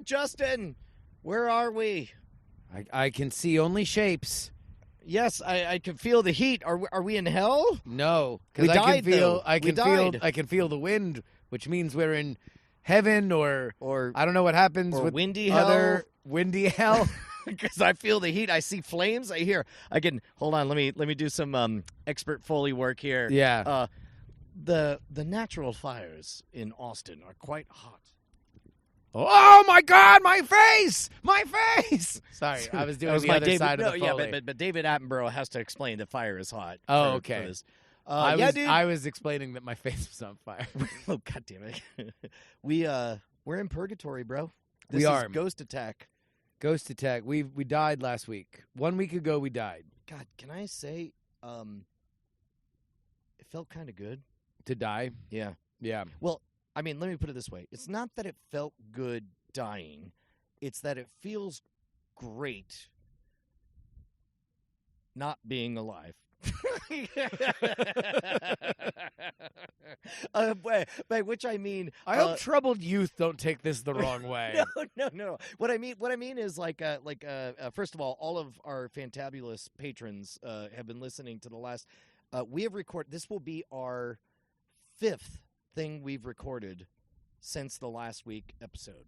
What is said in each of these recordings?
Justin, where are we? I can see only shapes. Yes, I can feel the heat. Are we in hell? No, We because died, though. I We can feel died. I can feel the wind, which means we're in heaven or Or I don't know what happens or with windy other hell? windy hell. Because I feel the heat. I see flames. I hear. I can hold on. Let me do some expert Foley work here. Yeah. The natural fires in Austin are quite hot. Oh my God, my face! My face! Sorry, I was That doing was the my other David, side no, of the yeah, Foley. but David Attenborough has to explain that fire is hot. Oh, for okay. this. I dude. was explaining that my face was on fire. Oh, God damn it. We're in purgatory, bro. We This are. is Ghost Attack. Ghost attack. We died last week. 1 week ago, we died. God, can I say, it felt kind of good. To die? Yeah. Yeah. Well, I mean, let me put it this way. It's not that it felt good dying. It's that it feels great not being alive. By which I mean, I hope troubled youth don't take this the wrong way. No. What I mean is first of all of our fantabulous patrons have been listening to the last. We have recorded. This will be our 5th thing we've recorded since the last week episode.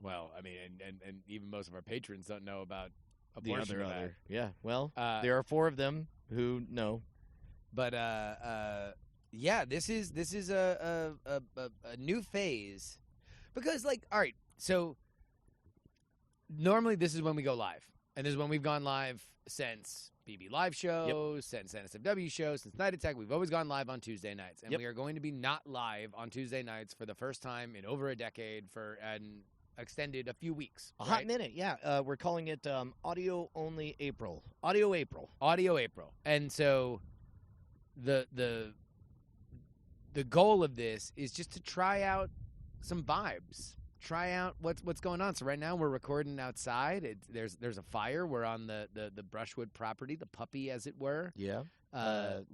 Well, I mean, and even most of our patrons don't know about a The portion of that. other. Yeah. Well, Uh, there are 4 of them who know. But yeah, this is a new phase because, like, all right, so normally this is when we go live, and this is when we've gone live since BB Live show, since NSFW show, since Night Attack. We've always gone live on Tuesday nights, and we are going to be not live on Tuesday nights for the first time in over a decade for an extended a few weeks. A hot minute, yeah. We're calling it Audio Only April. Audio April. And so the goal of this is just to try out some vibes. Try out what's going on. So right now we're recording outside. There's a fire. We're on the Brushwood property, the puppy as it were. Yeah.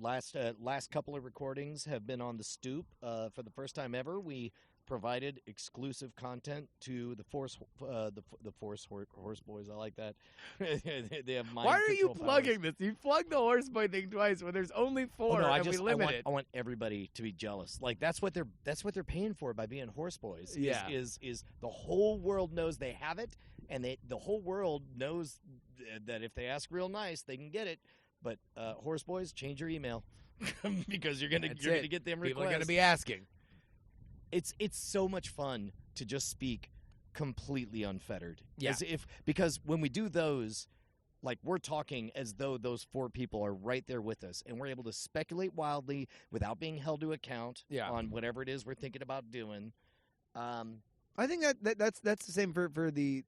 Last couple of recordings have been on the stoop. For the first time ever, we provided exclusive content to the Force Horse Boys. I like that. They have mind Why are you control plugging powers. this? You plugged the horse boy thing twice when there's only 4 Oh, no, and we limit it. I want everybody to be jealous. Like that's what they're paying for by being horse boys. Yeah. Is the whole world knows they have it, and the whole world knows that if they ask real nice, they can get it. But horse boys, change your email because you're gonna get them requests. People are gonna be asking. It's so much fun to just speak completely unfettered. Yeah. Because when we do those, like we're talking as though those 4 people are right there with us, and we're able to speculate wildly without being held to account on whatever it is we're thinking about doing. I think that's the same for the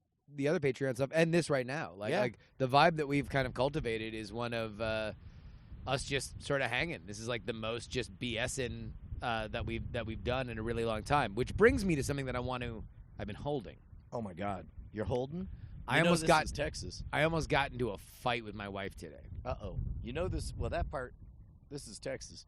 other Patreon stuff and this right now. Like the vibe that we've kind of cultivated is one of us just sort of hanging. This is like the most just BSing that we've done in a really long time. Which brings me to something that I've been holding. Oh my God, you're holding? This is Texas. I almost got into a fight with my wife today. Uh-oh. You know this? Well, that part. This is Texas.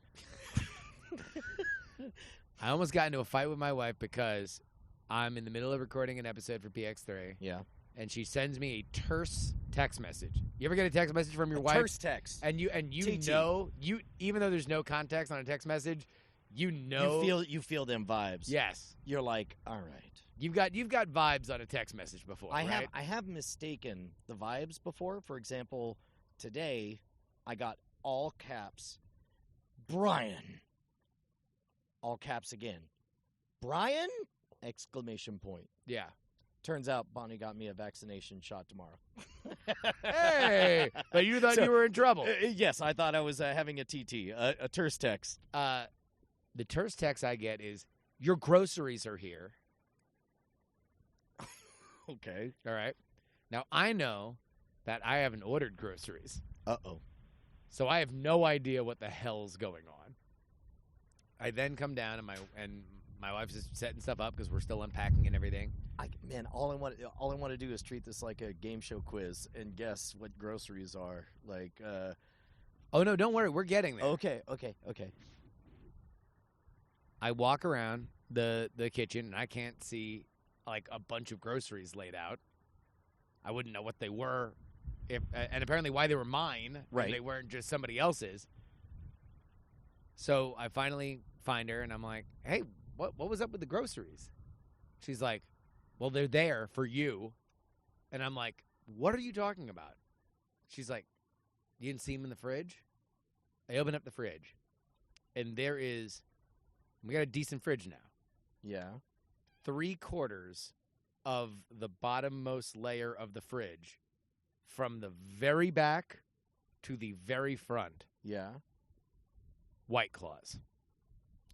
I almost got into a fight with my wife because I'm in the middle of recording an episode for PX3. Yeah. And she sends me a terse text message. You ever get a text message from your wife? Terse text. And you TT. know, even though there's no context on a text message, you know. You feel them vibes. Yes. You're like, all right. You've got vibes on a text message before, right? I have mistaken the vibes before. For example, today I got all caps Brian. All caps again. Brian? Exclamation point. Yeah. Turns out Bonnie got me a vaccination shot tomorrow. Hey, but you thought you were in trouble. Yes, I thought I was having a TT, a terse text. The terse text I get is, your groceries are here. Okay. All right. Now, I know that I haven't ordered groceries. Uh-oh. So I have no idea what the hell's going on. I then come down and my wife's just setting stuff up because we're still unpacking and everything. All I want to do is treat this like a game show quiz and guess what groceries are. Like, oh no, don't worry, we're getting there. Okay. I walk around the kitchen and I can't see like a bunch of groceries laid out. I wouldn't know what they were, and apparently why they were mine. Right. If they weren't just somebody else's. So I finally find her, and I'm like, "Hey, what was up with the groceries?" She's like, "Well, they're there for you," and I'm like, "What are you talking about?" She's like, "You didn't see them in the fridge?" I open up the fridge, and we got a decent fridge now. Yeah. 3/4 of the bottommost layer of the fridge, from the very back to the very front, Yeah. White Claws.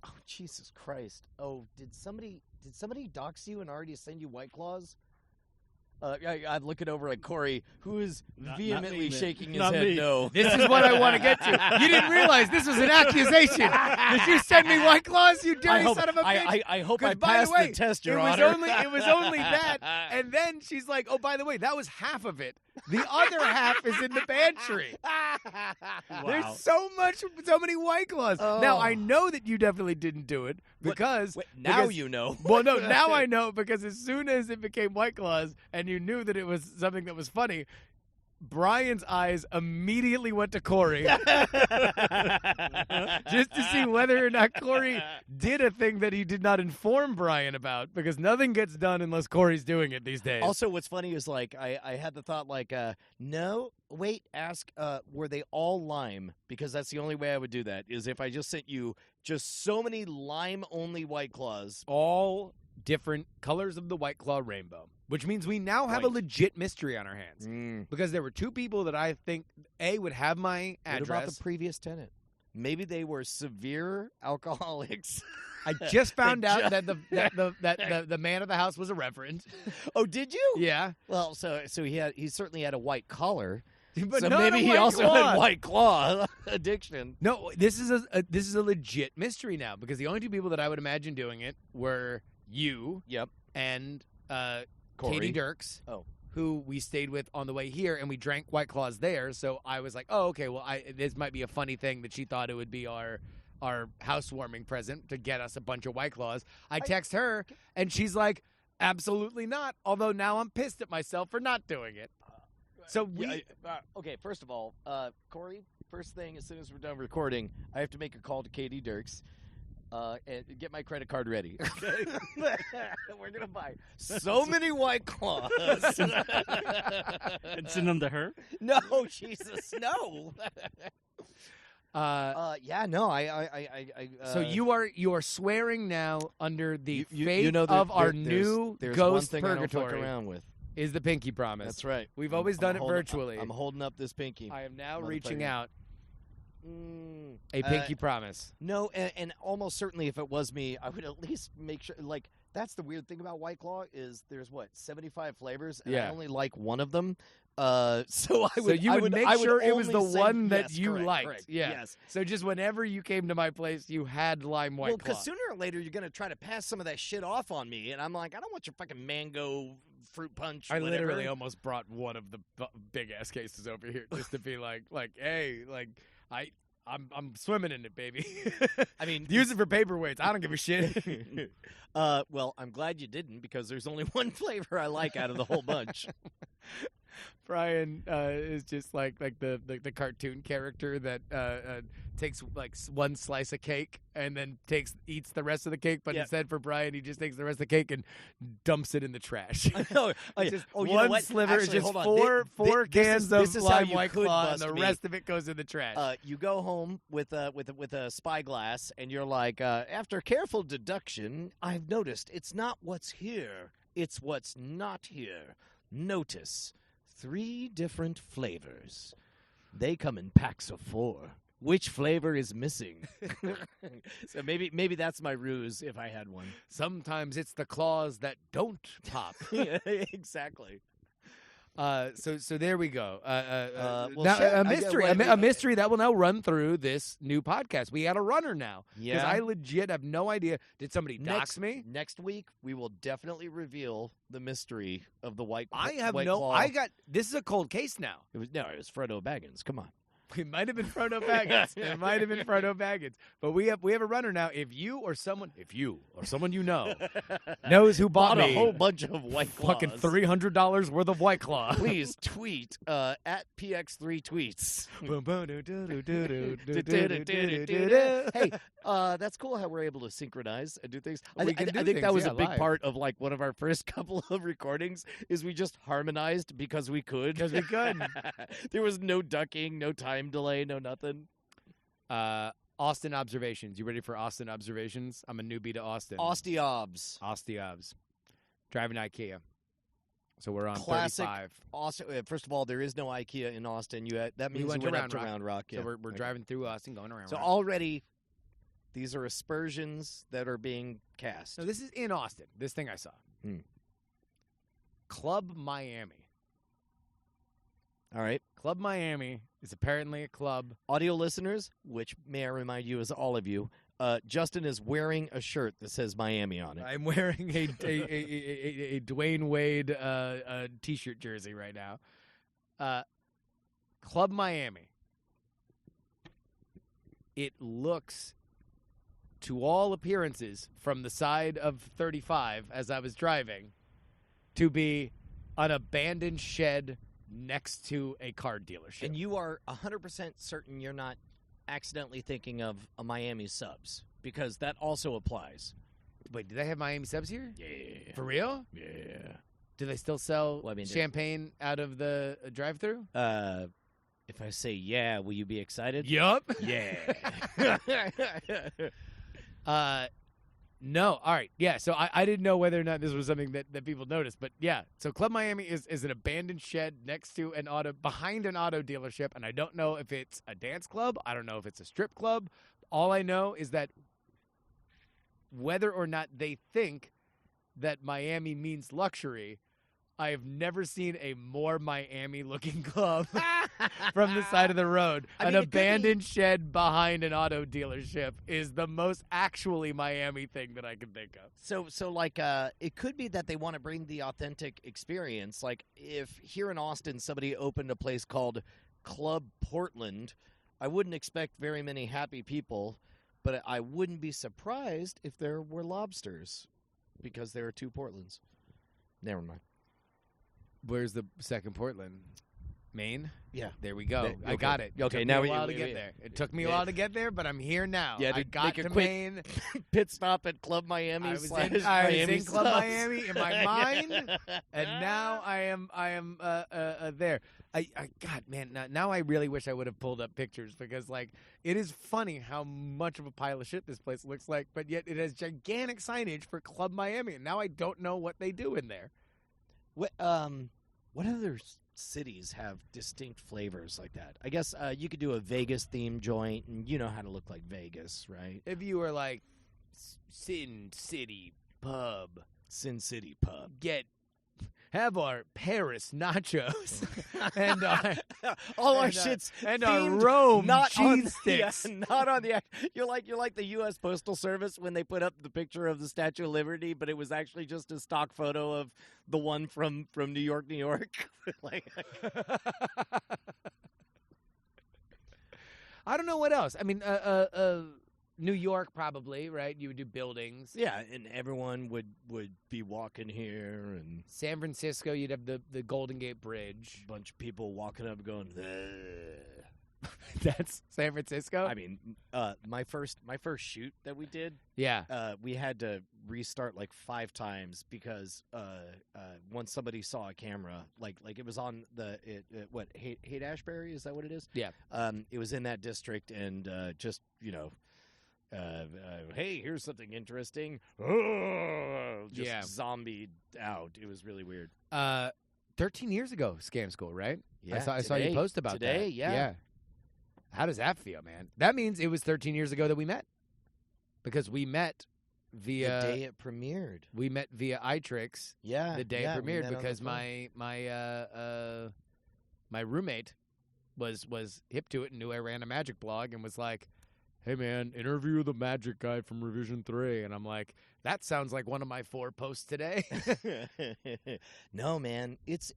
Oh, Jesus Christ. Oh, did somebody dox you and already send you White Claws? I'm looking over at Corey, who is vehemently shaking his Not head me. no. This is what I want to get to. You didn't realize this was an accusation. Did you send me White Claws, you dirty son of a bitch? I hope 'Cause I by passed the way, the test, Your it was Honor. only that. And then she's like, "Oh, by the way, that was half of it. The other half is in the pantry." Wow. There's so many White Claws. Now I know that you definitely didn't do it because now because- you know. Well, no, now I know because as soon as it became White Claws and you knew that it was something that was funny, Brian's eyes immediately went to Corey just to see whether or not Corey did a thing that he did not inform Brian about, because nothing gets done unless Corey's doing it these days. Also, what's funny is like I had the thought like, no, wait, ask, were they all lime? Because that's the only way I would do that is if I just sent you just so many lime only White Claws. all different colors of the White Claw rainbow, which means we now have a Right. legit mystery on our hands. Because there were two people that I think would have my What address. about the previous tenant? Maybe they were severe alcoholics. I just found out that the man of the house was a reverend. Oh, did you? Yeah, Well, so he certainly had a white collar. but so not a maybe he White also Claw. had White Claw addiction. No, this is a legit mystery now, because the only two people that I would imagine doing it were you Yep. and Corey. Katie Dirks. Oh. Who we stayed with on the way here, and we drank White Claws there. So I was like, "Oh, okay. Well, this might be a funny thing that she thought it would be our housewarming present to get us a bunch of White Claws." I text her, and she's like, "Absolutely not." Although now I'm pissed at myself for not doing it. So we. Okay, first of all, Corey, first thing, as soon as we're done recording, I have to make a call to Katie Dirks and get my credit card ready. Okay? We're going to buy so many White Claws. And send them to her? No, Jesus, no. Yeah, no, So you are swearing now under the fate you know of our there's new one ghost thing I don't fuck purgatory around with. is the pinky promise. That's right. We've always done it holding- virtually. I'm holding up this pinky. I am now Motherfucker. reaching out Mm, a pinky promise. No, and almost certainly if it was me, I would at least make sure. Like, that's the weird thing about White Claw is there's 75 flavors, and Yeah. I only like one of them. So So you would make sure it was the only say one that yes, you correct, liked. correct, Yeah. Yes. So just whenever you came to my place, you had lime White Well, Claw. because sooner or later you're gonna try to pass some of that shit off on me, and I'm like, I don't want your fucking mango fruit punch. I whatever. literally almost brought one of the big ass cases over here just to be like, hey, like I'm swimming in it, baby. I mean, Use it for paperweights. I don't give a shit. well, I'm glad you didn't because there's only one flavor I like out of the whole bunch. Brian is just like the cartoon character that takes like one slice of cake and then eats the rest of the cake, but Yeah. instead for Brian, he just takes the rest of the cake and dumps it in the trash. Oh, It's just you know one what? sliver is Actually, just hold on. four This cans is of how lime you White could Claw, and bust the me. rest of it goes in the trash. You go home with a spyglass, and you're like, after careful deduction, I've noticed it's not what's here, it's what's not here. Notice 3 different flavors. They come in packs of 4. Which flavor is missing? So maybe that's my ruse if I had one. Sometimes it's the claws that don't pop. Yeah, exactly. So there we go. well, now, shit, a mystery, wait, a mystery that will now run through this new podcast. We got a runner now because Yeah. I legit have no idea. Did somebody dox me? Next week, we will definitely reveal the mystery of the White I have White no. Claw. I got. This is a cold case now. It was Fredo Baggins. Come on. It might have been Frodo Baggins. It might have been Frodo Baggins. But we have a runner now. If you or someone you know knows who bought Bought me a whole bunch of White Claws. fucking $300 worth of White Claw. Please tweet at PX3 tweets. Hey, that's cool how we're able to synchronize and do things. I We can do think that things, was yeah, a big live. part of like one of our first couple of recordings is we just harmonized because we could. Because we could. There was no ducking, no time delay, no nothing. Austin observations. You ready for Austin observations? I'm a newbie to Austin. Osteobs. Osteobs. Driving IKEA. So we're on Classic 35. Austin. First of all, there is no IKEA in Austin. That We means went you to went up to Round Rock. Round Rock. So Yeah. we're Okay. driving through Austin, going around. So Rock. already, these are aspersions that are being cast. No, this is in Austin. This thing I saw. Hmm. Club Miami. All right. Club Miami is apparently a club. Audio listeners, which may I remind you is all of you, Justin is wearing a shirt that says Miami on it. I'm wearing a Dwayne Wade T-shirt jersey right now. Club Miami. It looks, to all appearances, from the side of 35 as I was driving, to be an abandoned shed next to a car dealership. And you are 100% certain you're not accidentally thinking of a Miami Subs, because that also applies. Wait, do they have Miami Subs here? Yeah. For real? Yeah. Do they still sell Well, I mean, champagne out of the drive-through? If I say yeah, will you be excited? Yup. Yeah. No. All right. Yeah. So I didn't know whether or not this was something that people noticed, but yeah. So Club Miami is an abandoned shed next to behind an auto dealership, and I don't know if it's a dance club. I don't know if it's a strip club. All I know is that whether or not they think that Miami means luxury, I have never seen a more Miami-looking club from the side of the road. I An mean, it could be- abandoned shed behind an auto dealership is the most actually Miami thing that I can think of. So like it could be that they want to bring the authentic experience. Like if here in Austin somebody opened a place called Club Portland, I wouldn't expect very many happy people, but I wouldn't be surprised if there were lobsters because there are two Portlands. Never mind. Where's the second Portland? Maine? Yeah. There we go. Okay. I got it. Okay, Took now me we- a while to we- get we- there. It took me a yeah. while to get there, but I'm here now. Yeah, I to got make a to quick Maine. Pit stop at Club Miami. I was slash in Miami Club Subs. Miami in my mind, and now I am there. God, man, now I really wish I would have pulled up pictures because, like, it is funny how much of a pile of shit this place looks like, but yet it has gigantic signage for Club Miami, and now I don't know what they do in there. What other cities have distinct flavors like that? I guess you could do a Vegas themed joint, and you know how to look like Vegas, right? If you were like Sin City Pub, Sin City Pub. have our Paris nachos and All our and, shits and our themed, Rome not on cheese yeah, sticks. not on the. You're like the U.S. Postal Service when they put up the picture of the Statue of Liberty, but it was actually just a stock photo of the one from New York, New York. Like, I don't know what else. I mean, New York probably, right? You would do buildings. yeah, and everyone would be walking here, and San Francisco, you'd have the Golden Gate Bridge. a bunch of people walking up going. "Ugh." That's San Francisco. I mean, my first shoot that we did, yeah. we had to restart like 5 times because once somebody saw a camera, like it was on the Haight Ashbury, is that what it is? Yeah. It was in that district, and just hey, here's something interesting. Just Yeah. zombied out. It was really weird. 13 years ago, Scam School, right? Yeah, I saw you today- post about today, that. yeah. How does that feel, man? That means it was 13 years ago that we met, because we met via the day it premiered. we met via iTrix Yeah, the day yeah, it we premiered met on the because phone. my roommate was hip to it and knew I ran a magic blog and was like, "Hey man, interview the magic guy from Revision 3," and I'm like, That sounds like one of my 4 posts today. No, man, it's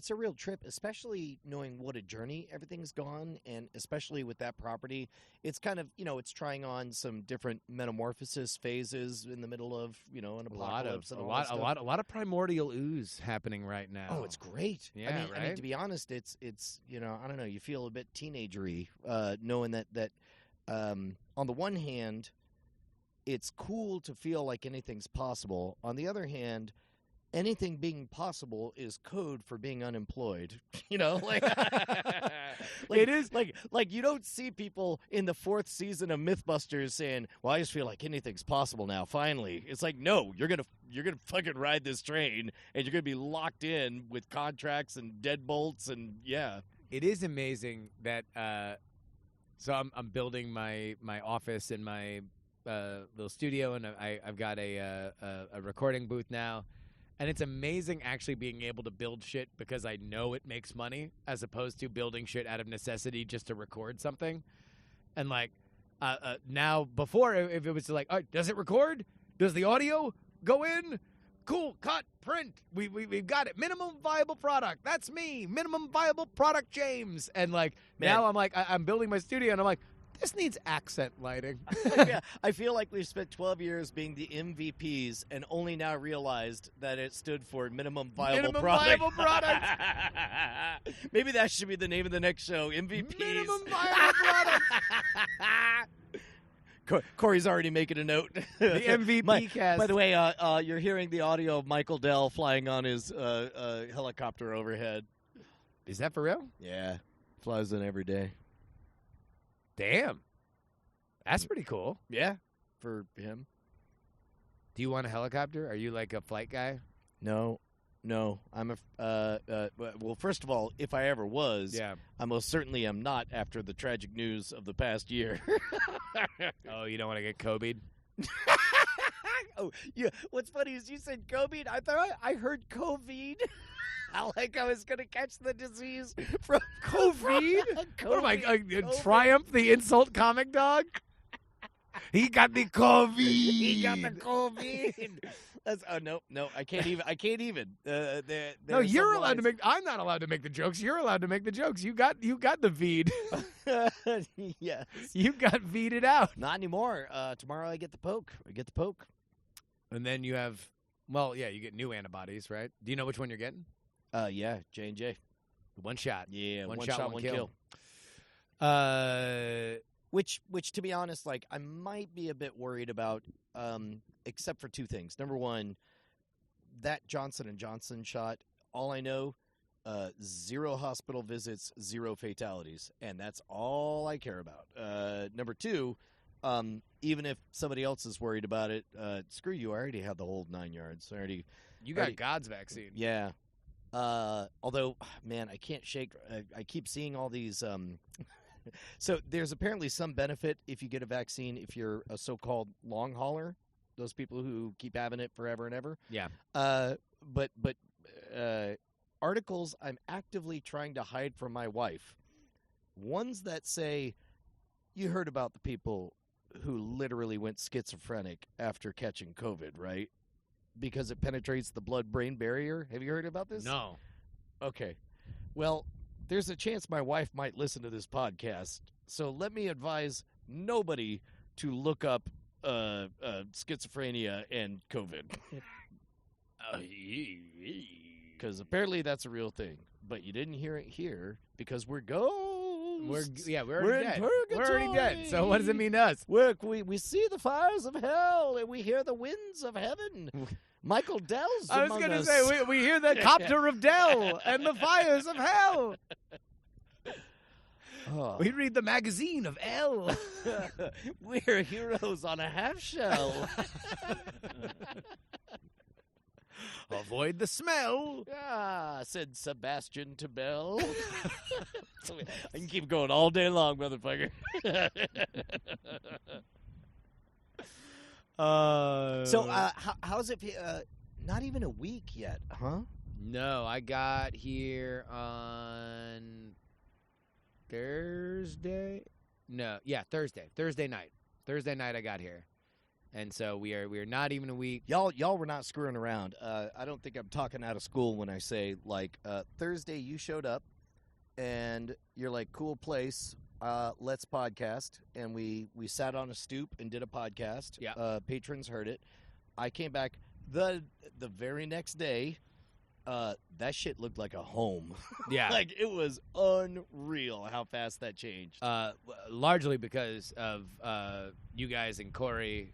a real trip, especially knowing what a journey everything's gone, and especially with that property, it's kind of it's trying on some different metamorphosis phases in the middle of an a apocalypse and all that stuff. lot of primordial ooze happening right now. Oh, it's great. Yeah, I mean, right? to be honest, it's I don't know. You feel a bit teenagery knowing that on the one hand, it's cool to feel like anything's possible. On the other hand, anything being possible is code for being unemployed. Like It is. like you don't see people in the 4th season of Mythbusters saying, "Well, I just feel like anything's possible now. Finally." It's like, no, you're gonna fucking ride this train, and you're gonna be locked in with contracts and deadbolts, and yeah. It is amazing that. So I'm building my office in my little studio, and I've got a recording booth now. And it's amazing actually being able to build shit because I know it makes money, as opposed to building shit out of necessity just to record something. And like now, before, if it was like, all right, does it record? Does the audio go in? Cool, cut, print. We've got it. Minimum viable product. That's me. Minimum viable product, James. And like now, I'm like, I'm building my studio, and I'm like, this needs accent lighting. Yeah, I feel like we've spent 12 years being the MVPs and only now realized that it stood for minimum viable Viable product. Maybe that should be the name of the next show, MVPs. Minimum viable product. Corey's already making a note. The MVP cast. By the way, you're hearing the audio of Michael Dell flying on his helicopter overhead. Is that for real? Yeah, flies in every day. Damn. That's pretty cool. Yeah, for him. Do you want a helicopter? Are you like a flight guy? No, I'm well, first of all, if I ever was, Yeah. I most certainly am not after the tragic news of the past year. Oh, you don't want to get COVID'd? Oh, yeah. What's funny is you said COVID. I thought I heard COVID. Like I was going to catch the disease from COVID? What am I, COVID. Triumph, the insult comic dog? He got the COVID. He got the COVID. No, I can't even. No, you're allowed to make. I'm not allowed to make the jokes. You're allowed to make the jokes. You got the feed. Yes, You got feeded out. not anymore. Tomorrow I get the poke. And then you have, well, yeah, you get new antibodies, right? Do you know which one you're getting? Yeah, J&J. One shot. Yeah, One shot, one kill. Which, to be honest, like I might be a bit worried about, except for 2 things. Number one, that Johnson & Johnson shot. All I know, 0 hospital visits, 0 fatalities, and that's all I care about. Number 2, even if somebody else is worried about it, screw you. I already have the whole 9 yards. You got God's vaccine. Yeah. Although, man, I can't shake. I keep seeing all these. So there's apparently some benefit if you get a vaccine if you're a so-called long hauler. Those people who keep having it forever and ever. Yeah. But articles I'm actively trying to hide from my wife. Ones that say, you heard about the people who literally went schizophrenic after catching COVID, right? Because it penetrates the blood-brain barrier. Have you heard about this? No. Okay. Well, there's a chance my wife might listen to this podcast, so let me advise nobody to look up schizophrenia and COVID. Because apparently that's a real thing. But you didn't hear it here because we're ghosts. We're We're already in dead. purgatory. We're already dead. So what does it mean to us? We see the fires of hell and we hear the winds of heaven. Michael Dell's I was among going to us. say, we hear the copter of Dell and the fires of hell. Oh. We read the magazine of L. We're heroes on a half shell. Avoid the smell. Said Sebastian to Bell. I can keep going all day long, motherfucker. So, how's it? Not even a week yet, huh? No, I got here on Thursday. No, yeah, Thursday. Thursday night I got here. And so we are not even a week. Y'all were not screwing around. I don't think I'm talking out of school when I say, like, Thursday you showed up, and you're like, cool place, let's podcast. And we sat on a stoop and did a podcast. Yeah. Patrons heard it. I came back the very next day. That shit looked like a home. Yeah. Like, it was unreal how fast that changed. Largely because of you guys and Corey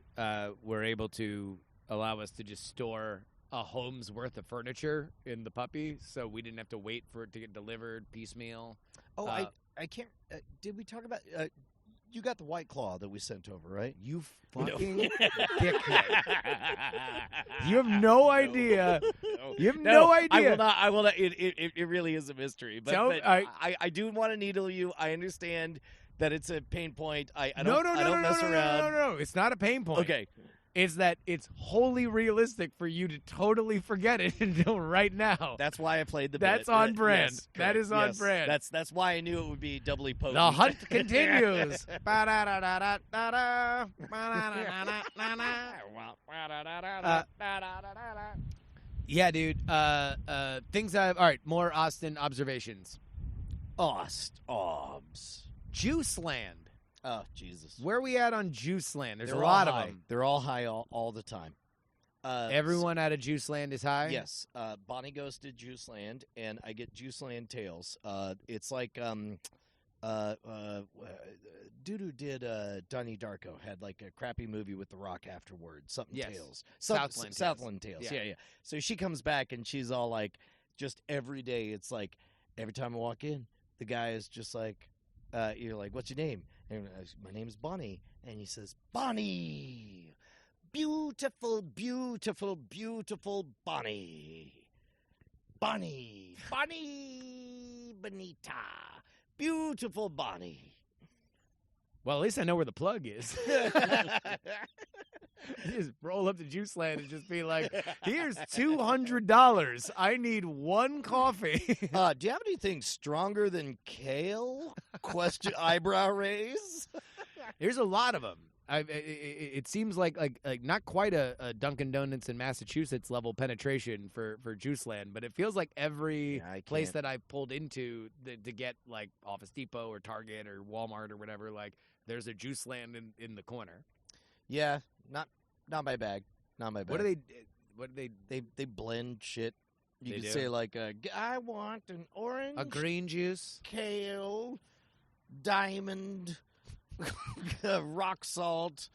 were able to allow us to just store a home's worth of furniture in the puppy, so we didn't have to wait for it to get delivered piecemeal. Oh, I can't. Did we talk about? You got the White Claw that we sent over, right? You fucking dickhead. You have no idea. You have no idea. I will not. I will not. It really is a mystery. But, Don't- but I do want to needle you. I understand that it's a pain point. I don't mess around. No. It's not a pain point. Okay. It's that it's wholly realistic for you to totally forget it until right now. That's why I played the That's bit. on brand. Yes, That correct. is on Yes. brand. That's why I knew it would be doubly potent. The hunt continues. Yeah, dude. Things I've. All right, more Austin observations. Obs. Juice Land. Oh, Jesus. Where are we at on Juice Land? There's They're a all lot of high. them. They're all high all the time. Everyone out of Juice Land is high? Yes. Bonnie goes to Juice Land, and I get Juice Land Tales. It's like Doo-Doo did Donnie Darko had like a crappy movie with The Rock afterwards. Something Yes. Tales. Southland Tales. Yeah. Yeah. So she comes back and she's all like, just every day. It's like every time I walk in, the guy is just like, you're like, what's your name? And my name's Bonnie. And he says, Bonnie. Beautiful, beautiful, beautiful Bonnie. Bonnie. Bonnie Bonita. Beautiful Bonnie. Well, at least I know where the plug is. Just roll up to Juice Land and just be like, here's $200. I need one coffee. Do you have anything stronger than kale? Question eyebrow raise. There's a lot of them. It seems like not quite a Dunkin' Donuts in Massachusetts level penetration for Juice Land, but it feels like every Yeah, I place can't- that I pulled into to get like Office Depot or Target or Walmart or whatever, like there's a Juice Land in the corner. Yeah, not my bag. Not my bag. What do they? They blend shit. You They could do? say like, I want an orange, A green juice? kale, diamond, rock salt,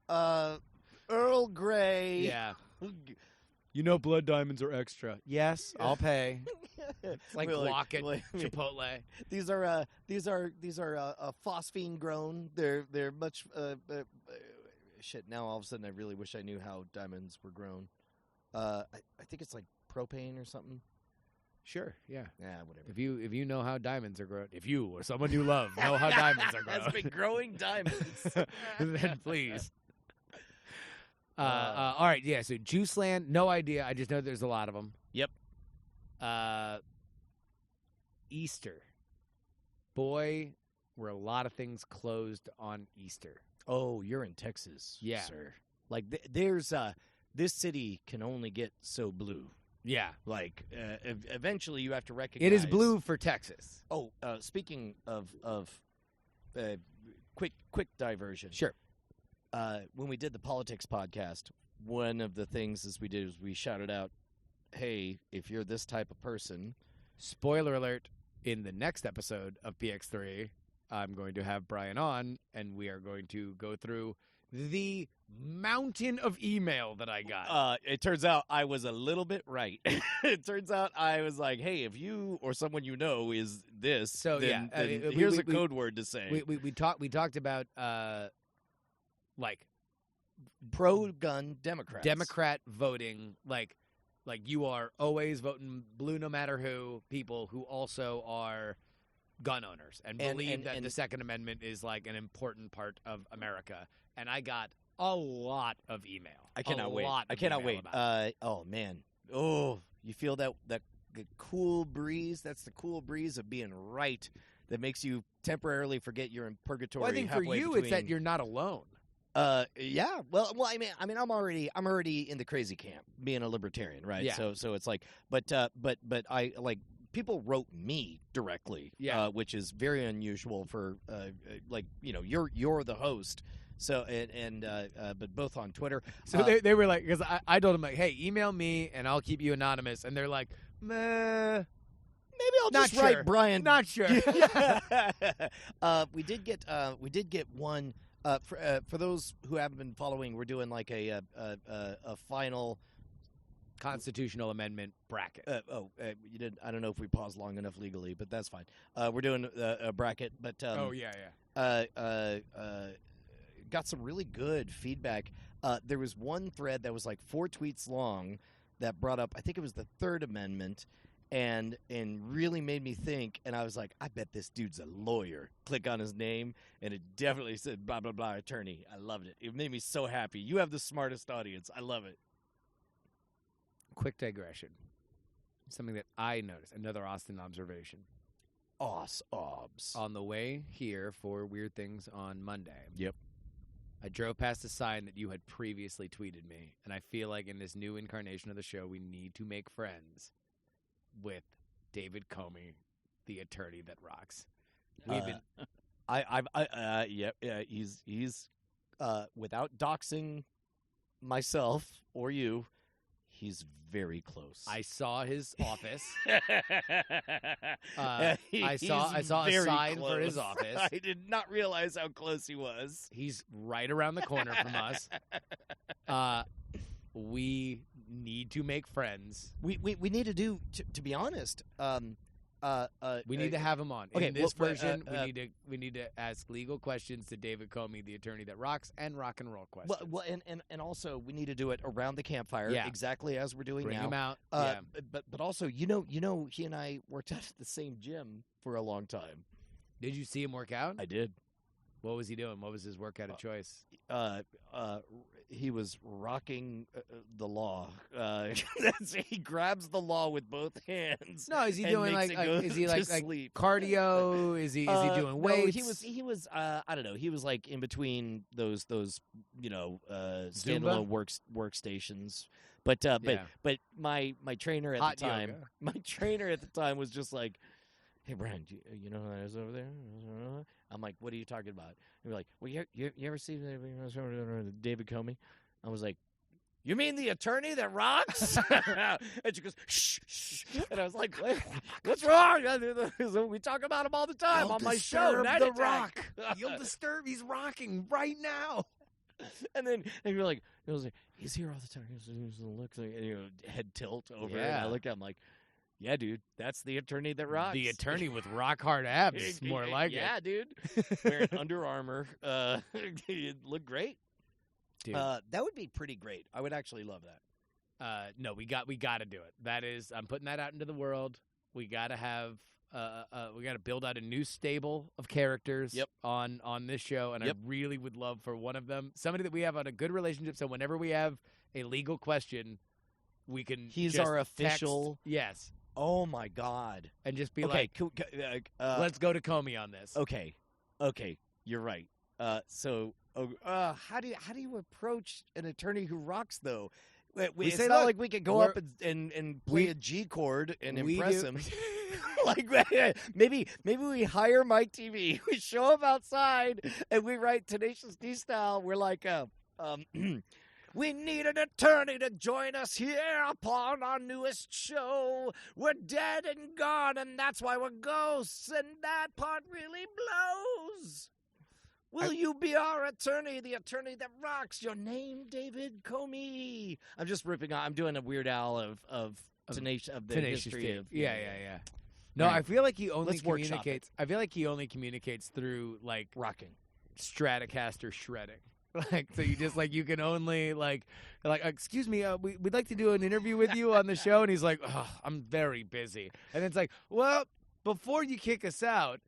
Earl Grey. Yeah. You know blood diamonds are extra. Yes, I'll pay. It's like Well, guac at like- Chipotle. These are phosphine grown. They're much shit. Now all of a sudden, I really wish I knew how diamonds were grown. I think it's like propane or something. Sure, yeah. Yeah, whatever. If you know how diamonds are grown, if you or someone you love know how diamonds are Has been grown, growing diamonds. then please. All right, yeah. So Juice Land, no idea. I just know there's a lot of them. Yep. Easter, boy, were a lot of things closed on Easter. Oh, you're in Texas, Yeah. sir. Like there's this city can only get so blue. Yeah, Like eventually, you have to recognize it is blue for Texas. Oh, speaking of quick diversion. Sure. When we did the politics podcast, one of the things we did was we shouted out, "Hey, if you're this type of person." Spoiler alert: in the next episode of PX3, I'm going to have Brian on, and we are going to go through the mountain of email that I got. It turns out I was a little bit right. It turns out I was like, "Hey, if you or someone you know is this, So, then, yeah, then we- here's we- a code word to say." We talked about like Pro-gun Democrats. Democrat voting, like you are always voting blue no matter who, people who also are gun owners and believe that the Second Amendment is like an important part of America. And I got a lot of email. I cannot wait. Lot I of cannot email wait. about it. Oh man. Oh, you feel that cool breeze? That's the cool breeze of being right. That makes you temporarily forget you're in purgatory. Well, I think for halfway you, it's that between- you're not alone. Yeah. Well, I mean, I'm already in the crazy camp, being a libertarian, right? Yeah. So it's like, but I like people wrote me directly, Yeah. which is very unusual for like you're the host. So but both on Twitter. So they were like, because I told them like, hey, email me and I'll keep you anonymous, and they're like, meh. Maybe I'll Not just write sure. Brian. Not sure. We did get one. For those who haven't been following, we're doing like a final Constitutional amendment bracket. you did. I don't know if we paused long enough legally, but that's fine. We're doing a bracket, but got some really good feedback. There was one thread that was like 4 tweets long that brought up, I think it was the Third Amendment, and really made me think. And I was like, I bet this dude's a lawyer. Click on his name, and it definitely said blah blah blah attorney. I loved it. It made me so happy. You have the smartest audience. I love it. Quick digression. Something that I noticed, another Austin observation. Obs. On the way here for Weird Things on Monday. Yep. I drove past a sign that you had previously tweeted me, and I feel like in this new incarnation of the show, we need to make friends with David Comey, the attorney that rocks. We've been. He's without doxing myself or you, he's very close. I saw his office. He's I saw a very sign close. for his office. I did not realize how close he was. He's right around the corner from us. We need to make friends. We need to do. To be honest, We need to have him on. okay, In this well, version, we need to ask legal questions to David Comey, the attorney that rocks, and rock and roll questions. Well, and also we need to do it around the campfire, Yeah. exactly as we're doing Bring now. him out. But also, he and I worked out at the same gym for a long time. Did you see him work out? I did. What was he doing? What was his workout of choice? He was rocking the law. He grabs the law with both hands. No, is he and doing makes like it go is he to like sleep. cardio? Is he doing No, weights? he was I don't know. He was like in between those standalone workstations. But Yeah. but my trainer at Hot the time, yoga. my trainer at the time was just like, "Hey Brian, you know who that is over there?" I'm like, "What are you talking about?" And we're like, "Well, you ever see David Comey?" I was like, "You mean the attorney that rocks?" And she goes, "Shh, shh." And I was like, "What's wrong?" We talk about him all the time on my show. Night the Attack. rock. You'll disturb. He's rocking right now. And you're like, it was like, he's here all the time. He looks like, and, head tilt over. And Yeah. I look at him like, yeah, dude, that's the attorney that rocks. The attorney with rock hard abs, more like yeah, it. dude. Wearing Under Armour. He'd look great. Dude. That would be pretty great. I would actually love that. No, we got to do it. That is, I'm putting that out into the world. We got to have, we got to build out a new stable of characters. Yep. On this show, and Yep. I really would love for one of them, somebody that we have on a good relationship. So whenever we have a legal question, we can. He's just our text- official. Yes, Oh my God. and just be Okay, like, cool, let's go to Comey on this. Okay, you're right. So how do you approach an attorney who rocks though? It's say, not look, like we could go we're- up and play we- a G chord and we impress do- him. Like maybe we hire Mike TV. We show him outside and we write Tenacious D style. We're like, we need an attorney to join us here upon our newest show. We're dead and gone, and that's why we're ghosts, and that part really blows. Will you be our attorney, the attorney that rocks? Your name, David Comey. I'm just ripping on. I'm doing a Weird Al of Tenacious of the Tenacious history D. of Yeah. No, Right. I feel like he only Let's workshop communicates. I feel like he only communicates through like rocking. Stratocaster shredding. Like, so you just like, you can only like excuse me, we'd like to do an interview with you on the show, and he's like, oh, I'm very busy, and it's like, well, before you kick us out.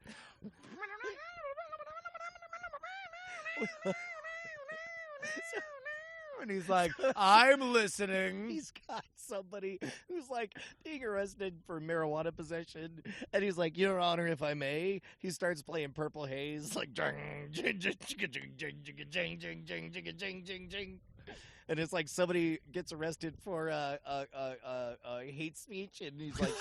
and he's like, "I'm listening." He's got somebody who's like being arrested for marijuana possession, and he's like, "Your Honor, if I may." He starts playing Purple Haze, like, jing, jing, jing, jing, jing, jing, jing, jing, jing, jing, jing, jing, jing. And it's like somebody gets arrested for hate speech, and he's like,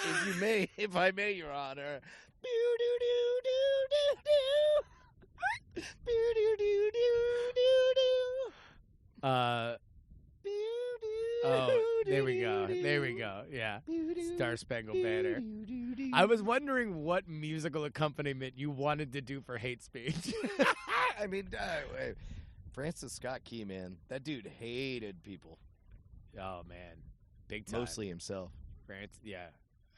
if I may, Your Honor." Boo doo doo doo doo doo. Boo doo doo doo doo doo. Oh, there we go. There we go. Yeah. Star Spangled Banner. I was wondering what musical accompaniment you wanted to do for hate speech. I mean, Francis Scott Key, man, that dude hated people, Oh man, big time. mostly himself. France. Yeah,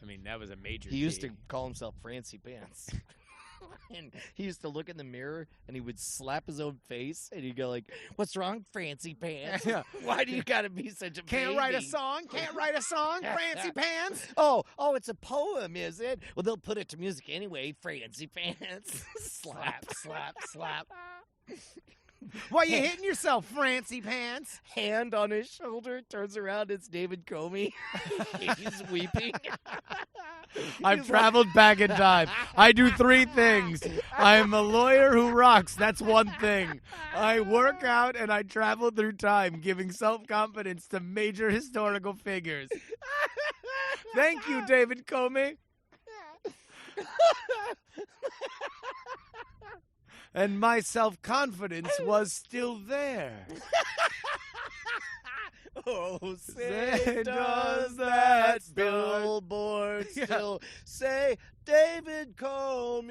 I mean that was a major. He used key. to call himself Francie Pants. And he used to look in the mirror and he would slap his own face and he'd go like, "What's wrong, Francie Pants? Why do you gotta be such a Can't write a baby?" song. Can't write a song. Francie Pants. Oh, it's a poem, is it? Well, they'll put it to music anyway, Francie Pants. Slap, slap, slap. Why you hitting yourself, Francie Pants? Hand on his shoulder, turns around, it's David Comey. He's weeping. I've He's traveled back in time. I do 3 things. I'm a lawyer who rocks. That's one thing. I work out and I travel through time, giving self-confidence to major historical figures. Thank you, David Comey. And my self-confidence was still there. Oh, Say, say does does that that billboard Yeah. still say David Comey,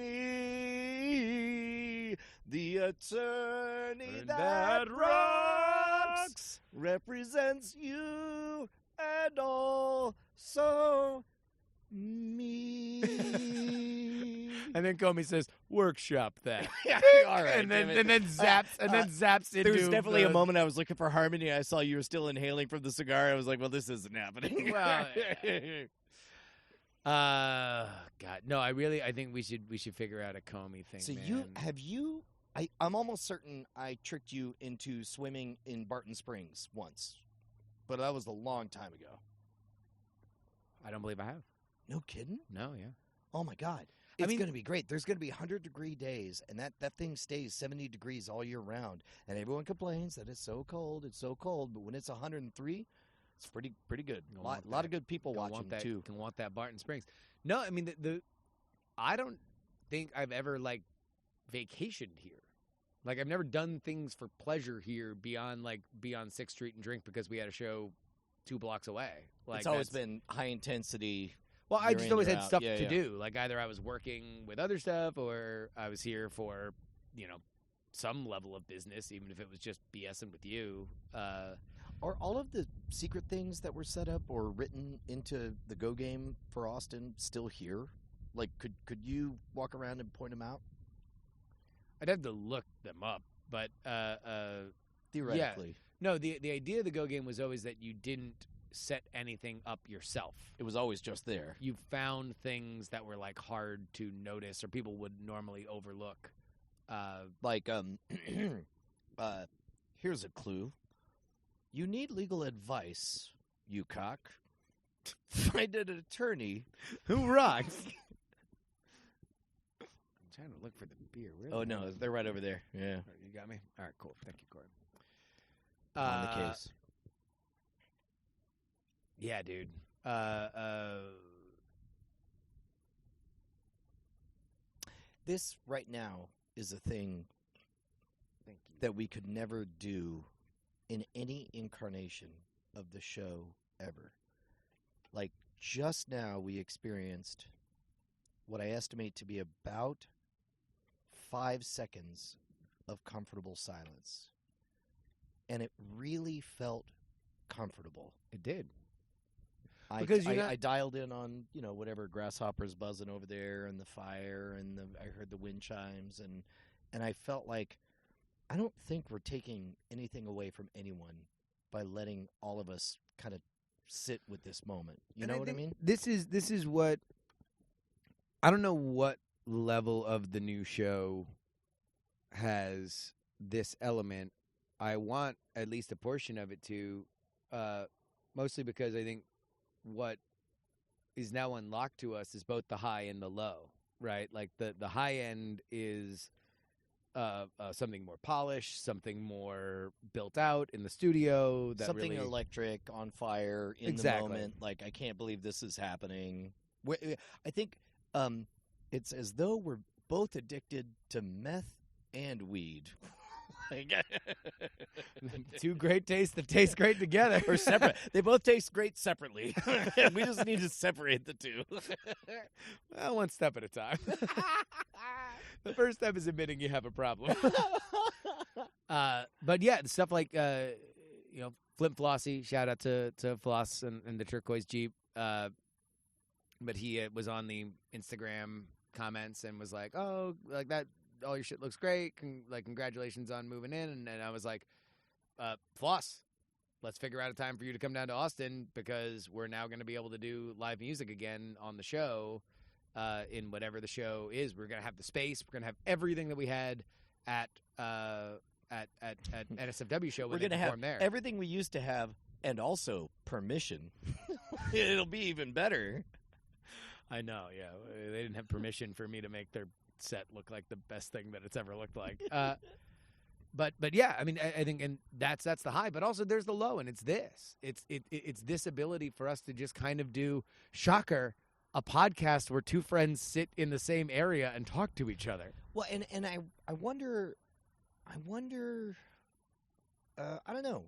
the attorney that rocks, represents you and also me. And then Comey says, "Workshop that." Yeah, all right, and then damn it. zaps into. There was definitely a the- moment I was looking for harmony. I saw you were still inhaling from the cigar. I was like, well, this isn't happening. Well, God, no. I think we should figure out a Comey thing. So man. I'm almost certain I tricked you into swimming in Barton Springs once, but that was a long time ago. I don't believe I have. No kidding? No, yeah. Oh my God. I It's mean- going to be great. There's going to be 100-degree days, and that thing stays 70 degrees all year round. And everyone complains that it's so cold, but when it's 103, it's pretty good. Gonna A lot want of good people Gonna watching want that, too. Gonna want that Barton Springs. No, I mean I don't think I've ever vacationed here. Like I've never done things for pleasure here beyond 6th Street and drink because we had a show 2 blocks away. Like It's always that's- been high intensity. Well, I You're just in, always you're had out. stuff Yeah, to yeah. do. Like either I was working with other stuff or I was here for, some level of business, even if it was just BSing with you. Are all of the secret things that were set up or written into the Go game for Austin still here? Like, could you walk around and point them out? I'd have to look them up, but Theoretically, no, the idea of the Go game was always that you didn't set anything up yourself. it was always just there. You found things that were hard to notice or people would normally overlook. Like, here's a clue. You need legal advice, you cock. Find an attorney. Who rocks? I'm trying to look for the beer. Where Oh, the no, hell is they're it? right over there. Yeah, You got me? All right, cool. Thank you, Corey. on the case. Yeah, dude. This right now is a thing Thank you. that we could never do in any incarnation of the show ever. Like, just now we experienced what I estimate to be about 5 seconds of comfortable silence. And it really felt comfortable. It did. Because you're not- I dialed in on, whatever grasshoppers buzzing over there and the fire and I heard the wind chimes and I felt like I don't think we're taking anything away from anyone by letting all of us kind of sit with this moment. You And know what I think mean? This is what I don't know what level of the new show has this element. I want at least a portion of it to, mostly because I think what is now unlocked to us is both the high and the low, right? Like the high end is something more polished, something more built out in the studio. That Something really... electric, on fire, in Exactly. the moment. Like, I can't believe this is happening. I think it's as though we're both addicted to meth and weed. Two great tastes that taste great together. Or separate. They both taste great separately. We just need to separate the two. Well, one step at a time. The first step is admitting you have a problem. But yeah, stuff like Flint Flossie. Shout out to Floss and the turquoise Jeep. But he was on the Instagram comments and was like, "Oh, like that. All your shit looks great. Congratulations on moving in." And I was like, Floss, let's figure out a time for you to come down to Austin because we're now going to be able to do live music again on the show, in whatever the show is. We're going to have the space. We're going to have everything that we had at NSFW show. We're going to have there. everything we used to have, and also permission. It'll be even better. I know, yeah. They didn't have permission for me to make their set look like the best thing that it's ever looked like. But yeah, I mean, I think, and that's the high, but also there's the low, and it's this. It's this ability for us to just kind of do, shocker, a podcast where two friends sit in the same area and talk to each other. Well, and I wonder, I don't know.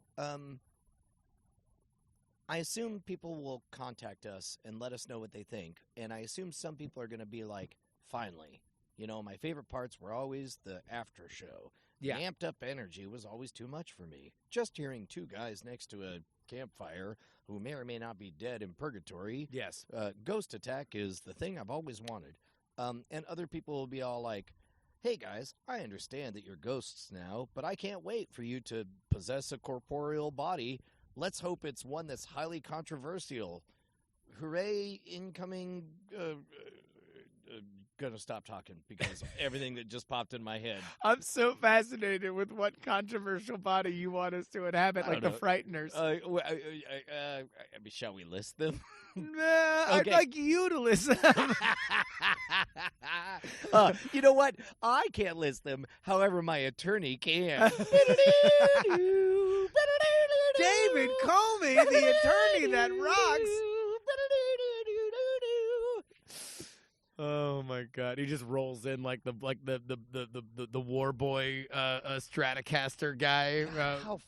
I assume people will contact us and let us know what they think, and I assume some people are going to be like, finally. You know, my favorite parts were always the after show. Yeah. The amped up energy was always too much for me. Just hearing two guys next to a campfire who may or may not be dead in purgatory. Yes. Ghost Attack is the thing I've always wanted. And other people will be all like, hey guys, I understand that you're ghosts now, but I can't wait for you to possess a corporeal body. Let's hope it's one that's highly controversial. Hooray, incoming... Gonna stop talking because everything that just popped in my head. I'm so fascinated with what controversial body you want us to inhabit, like the Frighteners. I mean, shall we list them? I'd like you to listen. You know what? I can't list them. However, my attorney can. David Comey, the attorney that rocks. Oh my God! He just rolls in like the war boy Stratocaster guy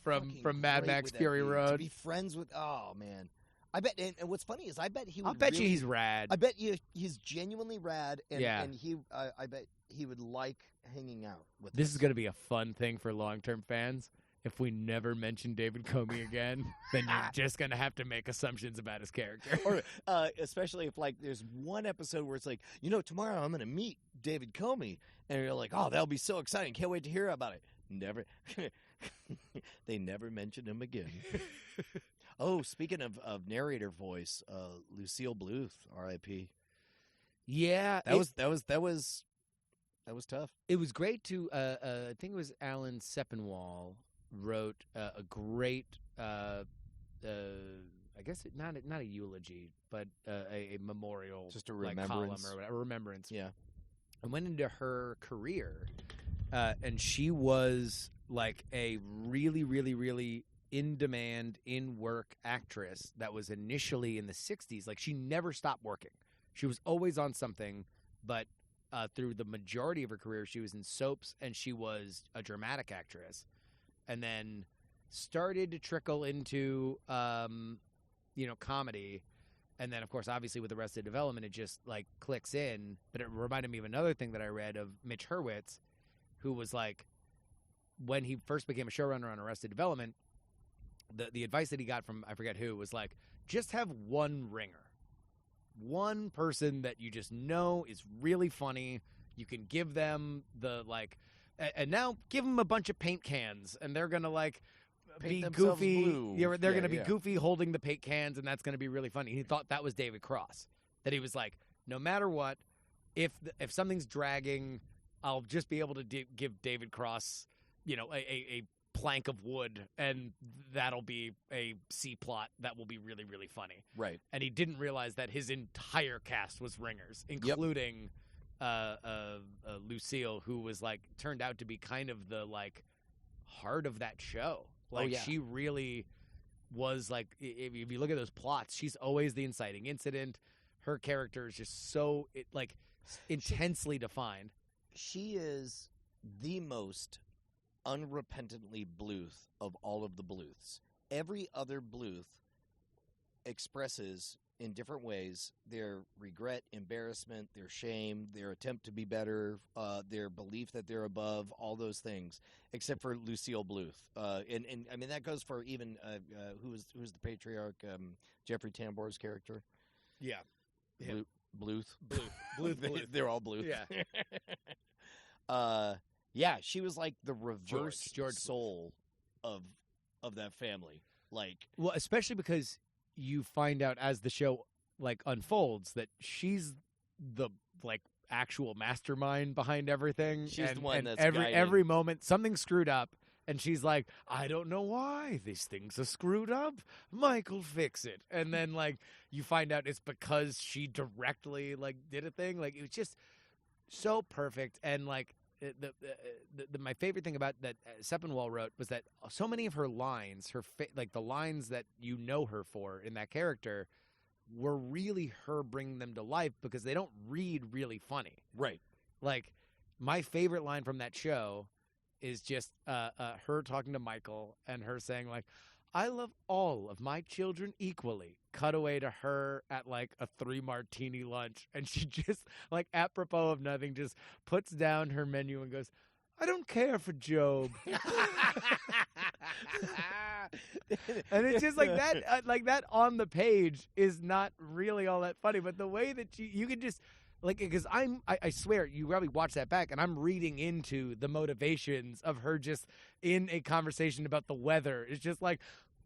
from Mad Max Fury Road. To be friends with, oh man, I bet. And what's funny is, I bet he would. I'll bet you he's rad. I bet he's genuinely rad, and Yeah. and I bet he would like hanging out with. This is going to be a fun thing for long-term fans. If we never mention David Comey again, then you're just going to have to make assumptions about his character. Or especially if, like, there's one episode where it's like, you know, tomorrow I'm going to meet David Comey. And you're like, oh, that'll be so exciting. Can't wait to hear about it. Never. They never mentioned him again. Oh, speaking of narrator voice, Lucille Bluth, R.I.P. Yeah. That was tough. It was great to, I think it was Alan Sepinwall wrote a great, I guess not a eulogy, but a memorial, Just a like, remembrance. column or whatever, a remembrance. Yeah. I went into her career, and she was like a really, really, really in-demand, in-work actress that was initially in the 60s. Like, she never stopped working. She was always on something, but through the majority of her career, she was in soaps, and she was a dramatic actress. And then started to trickle into, comedy. And then, of course, obviously with Arrested Development, it just, like, clicks in. But it reminded me of another thing that I read of Mitch Hurwitz, who was, like, when he first became a showrunner on Arrested Development, the advice that he got from, I forget who, was, like, just have one ringer. One person that you just know is really funny. You can give them the, like... And now give them a bunch of paint cans, and they're going to, like... Paint be themselves goofy. blue. They're going to be Yeah. goofy holding the paint cans, and that's going to be really funny. He thought that was David Cross. That he was like, no matter what, if something's dragging, I'll just be able to give David Cross, a plank of wood, and that'll be a C plot that will be really, really funny. Right. And he didn't realize that his entire cast was ringers, including Lucille, who was like turned out to be kind of the like heart of that show. Like yeah. she really was like, if you look at those plots, she's always the inciting incident. Her character is just so intensely defined. She is the most unrepentantly Bluth of all of the Bluths. Every other Bluth expresses in different ways their regret, embarrassment, their shame, their attempt to be better, their belief that they're above, all those things, except for Lucille Bluth. And I mean that goes for even who's the patriarch, Jeffrey Tambor's character. Yeah. Bluth. Bluth. They're all Bluth. Yeah. Yeah, she was like the reverse George soul of that family. Like, well, especially because you find out as the show like unfolds that she's the like actual mastermind behind everything. She's the one that's every moment something screwed up, and she's like, I don't know why these things are screwed up. Michael, fix it. And then like you find out it's because she directly like did a thing. Like it was just so perfect. And like my favorite thing about that Sepinwall wrote was that so many of her lines, like the lines that you know her for in that character, were really her bringing them to life because they don't read really funny. right. Like my favorite line from that show is just her talking to Michael and her saying like, I love all of my children equally. Cut away to her at like a 3-martini lunch, and she just like apropos of nothing just puts down her menu and goes, I don't care for Job. And it's just like that on the page is not really all that funny, but the way that you can just like, because I swear you probably watch that back and I'm reading into the motivations of her just in a conversation about the weather. It's just like,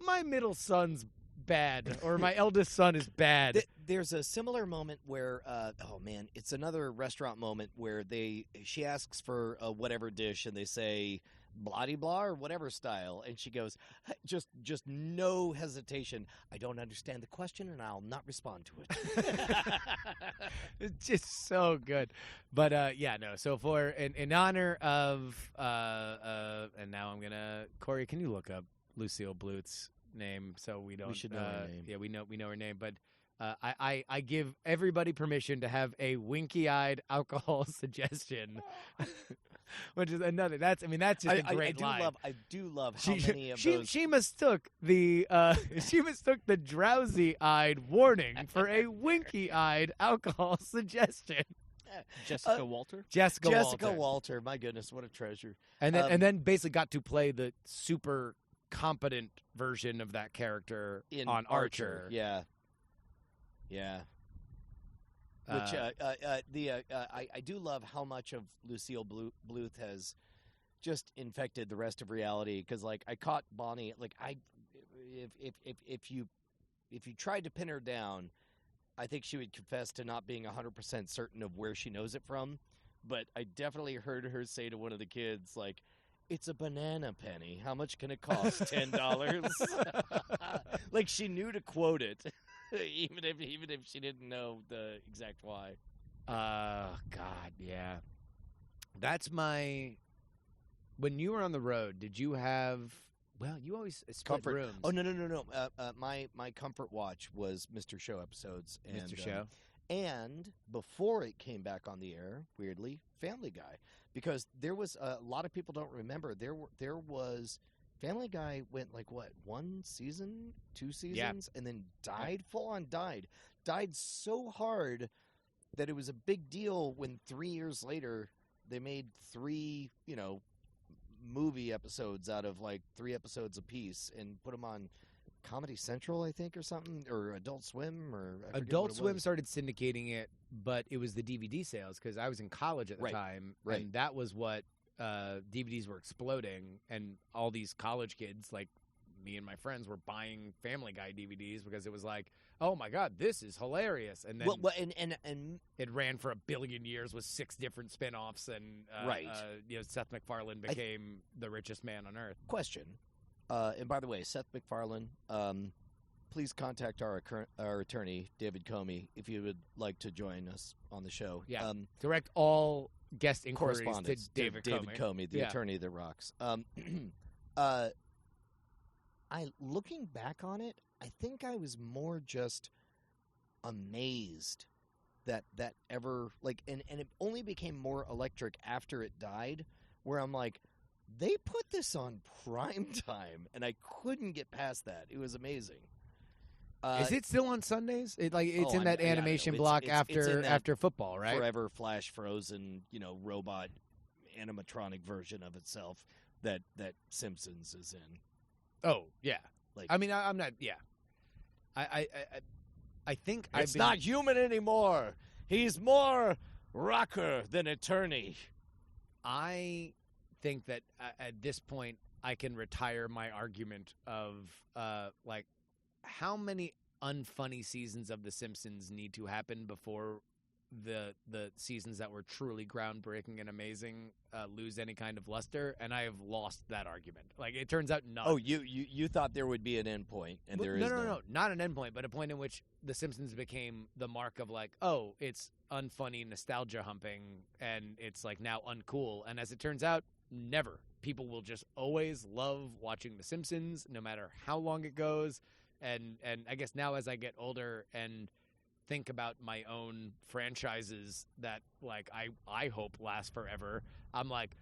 my middle son's bad or my eldest son is bad. There's a similar moment where, oh man, it's another restaurant moment where she asks for a whatever dish and they say blah de blah or whatever style, and she goes, just no hesitation. I don't understand the question and I'll not respond to it. It's just so good. But yeah, no. So for in honor of and now I'm gonna, Corey, can you look up Lucille Bluth's name so we don't? We should know her name. Yeah, we know her name, but. I give everybody permission to have a winky-eyed alcohol suggestion, which is another. That's just a great line. I do love how many of those. She mistook the drowsy-eyed warning for a winky-eyed alcohol suggestion. Jessica Walter. Jessica Walter. My goodness, what a treasure! And then basically got to play the super competent version of that character on Archer. Yeah. Yeah. Which I do love how much of Lucille Bluth has just infected the rest of reality, because like I caught Bonnie, like if you tried to pin her down, I think she would confess to not being 100% certain of where she knows it from, but I definitely heard her say to one of the kids like, it's a banana penny. How much can it cost? $10. Like she knew to quote it, even if she didn't know the exact why. God, yeah. That's my. When you were on the road, did you have? Well, you always split Comfort rooms. Oh no. My comfort watch was Mr. Show episodes. And, Mr. Show. And before it came back on the air, weirdly, Family Guy. Because there was a lot of people don't remember, there was Family Guy went like what, 1 season, 2 seasons, and then died, full on died so hard that it was a big deal when 3 years later they made 3 movie episodes out of like 3 episodes apiece and put them on Comedy Central, I think, or something, or Adult Swim, or I forget Adult what it Swim was. started syndicating it, but it was the DVD sales because I was in college at the time, and that was what DVDs were exploding, and all these college kids, like me and my friends were buying Family Guy DVDs because it was like, oh my god, this is hilarious. And then and it ran for 1 billion years with 6 different spin-offs, and Right. Seth MacFarlane became the richest man on earth. question. And by the way, Seth MacFarlane, please contact our attorney, David Comey, if you would like to join us on the show. Yeah. Direct all guest inquiries to Correspondence David Comey. Comey, the Yeah. attorney that rocks. Looking back on it, I think I was more just amazed that ever and it only became more electric after it died, where I'm like, they put this on prime time, and I couldn't get past that. It was amazing. Is it still on Sundays? It's Oh, in that yeah, animation no, block it's in that after football, right? forever flash frozen, robot animatronic version of itself that Simpsons is in? Oh yeah. Like, I mean, I'm not. Yeah. I think it's not human anymore. He's more rocker than attorney. I think that at this point I can retire my argument of how many unfunny seasons of The Simpsons need to happen before the seasons that were truly groundbreaking and amazing lose any kind of luster, and I have lost that argument. Like, it turns out none. Oh, you thought there would be an end point, and there is no, not an end point, but a point in which The Simpsons became the mark of it's unfunny nostalgia humping, and it's now uncool. And as it turns out, never. People will just always love watching The Simpsons, no matter how long it goes. And I guess now as I get older and think about my own franchises that I hope last forever, I'm like,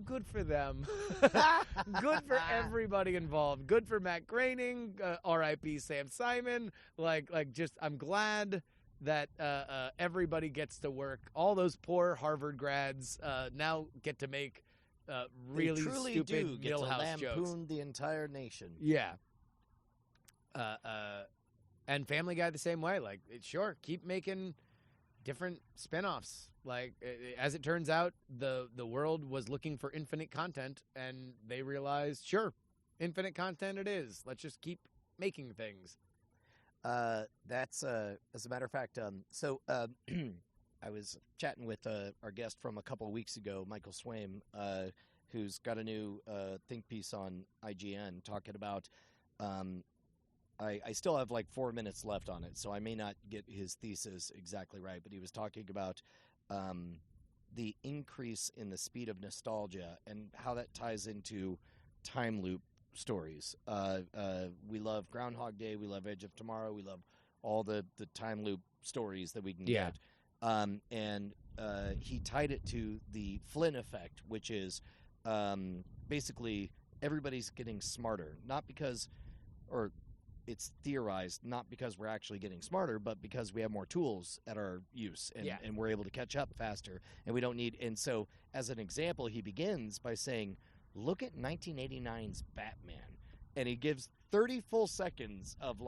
good for them. Good for everybody involved. Good for Matt Groening, R.I.P. Sam Simon. Just I'm glad that everybody gets to work. All those poor Harvard grads now get to make really they truly stupid do get to Millhouse jokes. lampoon the entire nation. Yeah. And Family Guy the same way. Sure, keep making different spinoffs. As it turns out, the world was looking for infinite content, and they realized, sure, infinite content it is. Let's just keep making things. That's as a matter of fact. I was chatting with our guest from a couple of weeks ago, Michael Swaim, who's got a new think piece on IGN talking about. I still have 4 minutes left on it, so I may not get his thesis exactly right, but he was talking about the increase in the speed of nostalgia and how that ties into time loop stories. We love Groundhog Day, we love Edge of Tomorrow, we love all the time loop stories that we can get. And he tied it to the Flynn effect, which is basically everybody's getting smarter, not because, or it's theorized, not because we're actually getting smarter, but because we have more tools at our use, and we're able to catch up faster, and we don't need. And so, as an example, he begins by saying, look at 1989's Batman, and he gives 30 full seconds of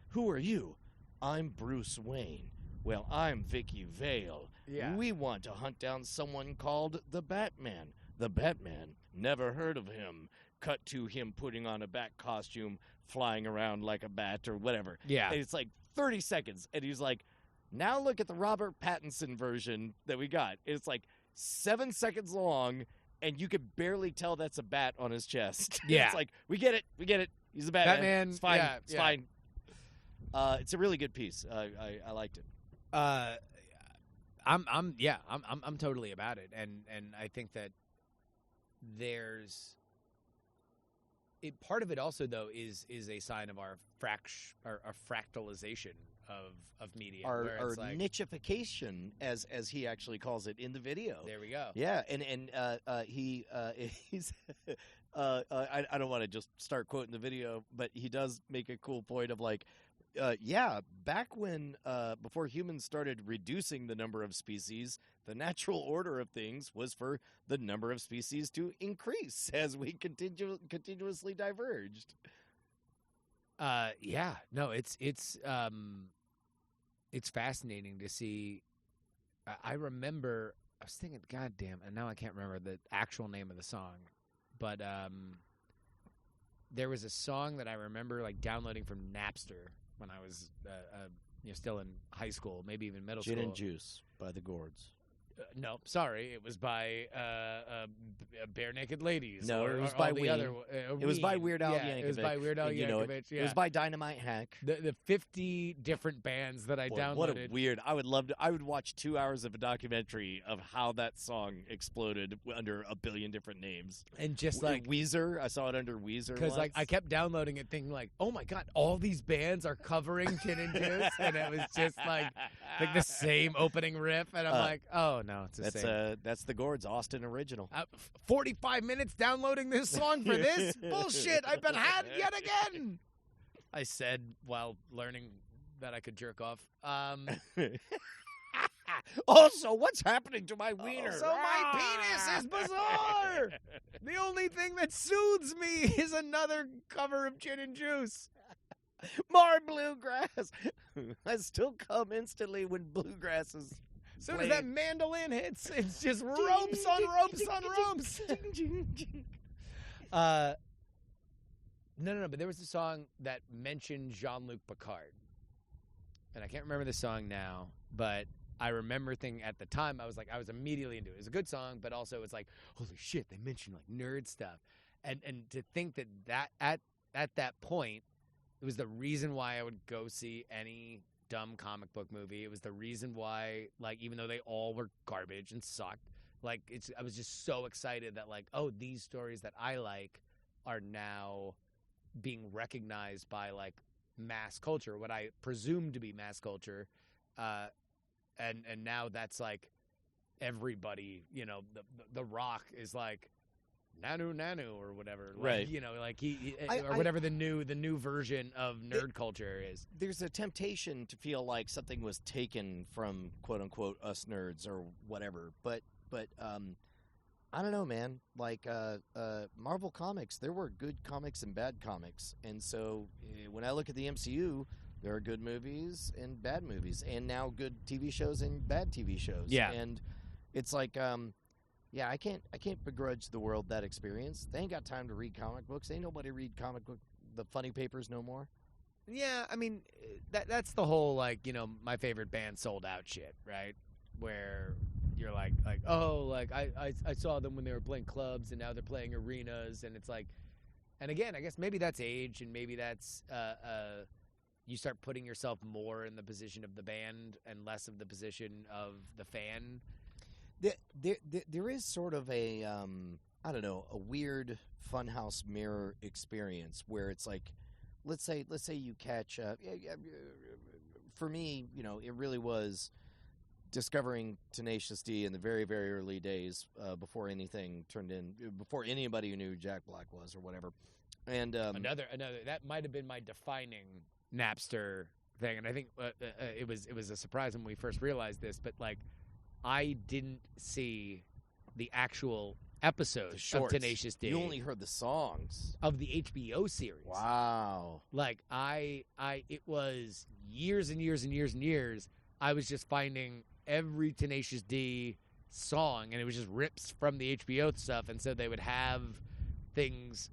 who are you? I'm Bruce Wayne. Well, I'm Vicky Vale. Yeah. We want to hunt down someone called the Batman. The Batman, never heard of him. Cut to him putting on a bat costume, flying around like a bat or whatever. Yeah. And it's 30 seconds. And he's like, now look at the Robert Pattinson version that we got. It's 7 seconds long, and you could barely tell that's a bat on his chest. Yeah. It's we get it. He's a Batman. It's fine. Yeah, it's fine. It's a really good piece. I liked it. I'm totally about it, and I think that there's part of it also though is a sign of our fractalization of media, our where it's nichification, as he actually calls it in the video. There we go. Yeah, and he's I don't want to just start quoting the video, but he does make a cool point of back when before humans started reducing the number of species, the natural order of things was for the number of species to increase as we continuously diverged. It's fascinating to see. I remember I was thinking, God damn, and now I can't remember the actual name of the song, but there was a song that I remember like downloading from Napster when I was still in high school, maybe even middle Gin school. and Juice by the Gourds. No, sorry, it was by Bare Naked Ladies. No, or, it was or by all the Ween. other. It was by Ween. Weird Al Yeah, Yankovic. it was by Weird Al You know, Yankovic. it was by Dynamite Hack. The 50 different bands that I Boy, downloaded. what a weird! I would love to. I would watch 2 hours of a documentary of how that song exploded under a billion different names. And just like Weezer, I saw it under Weezer. because like I kept downloading it, thinking like, oh my god, all these bands are covering Gin and Juice, and it was just like the same opening riff, and I'm like, oh no, it's the same. That's the Gourds Austin original. 45 minutes downloading this song for this bullshit. I've been had yet again. I said while learning that I could jerk off. Also, what's happening to my wiener? So my penis is bizarre. The only thing that soothes me is another cover of Gin and Juice. More bluegrass. I still come instantly when bluegrass is. As soon as that mandolin hits, it's just ropes on ropes on ropes. No, but there was a song that mentioned Jean-Luc Picard. And I can't remember the song now, but I remember thinking at the time, I was immediately into it. It was a good song, but also it's like, holy shit, they mentioned like nerd stuff. And to think that at that point, it was the reason why I would go see any dumb comic book movie. It was the reason why, like, even though they all were garbage and sucked, like, I was just so excited that, like, oh, these stories that I like are now being recognized by, like, mass culture, what I presume to be mass culture. And now that's, like, everybody, you know, the Rock is, like, Nanu or whatever, like, right? You know, like or whatever the new version of nerd culture is. There's a temptation to feel like something was taken from quote unquote us nerds or whatever, but I don't know, man. Like Marvel Comics, there were good comics and bad comics, and so when I look at the MCU, there are good movies and bad movies, and now good TV shows and bad TV shows. Yeah, and it's like. Yeah, I can't begrudge the world that experience. They ain't got time to read comic books. Ain't nobody read comic book the funny papers no more. Yeah, I mean that's the whole, like, you know, my favorite band sold out shit, right? Where you're like oh, like I saw them when they were playing clubs and now they're playing arenas, and it's like, and again, I guess maybe that's age, and maybe that's you start putting yourself more in the position of the band and less of the position of the fan. There is sort of a I don't know, a weird funhouse mirror experience where it's like, let's say you catch for me, you know, it really was discovering Tenacious D in the very, very early days before anybody who knew Jack Black was or whatever. And another that might have been my defining Napster thing, and I think it was a surprise when we first realized this, but like, I didn't see the actual episodes of Tenacious D. You only heard the songs of the HBO series. Wow! Like it was years and years and years and years. I was just finding every Tenacious D song, and it was just rips from the HBO stuff. And so they would have things,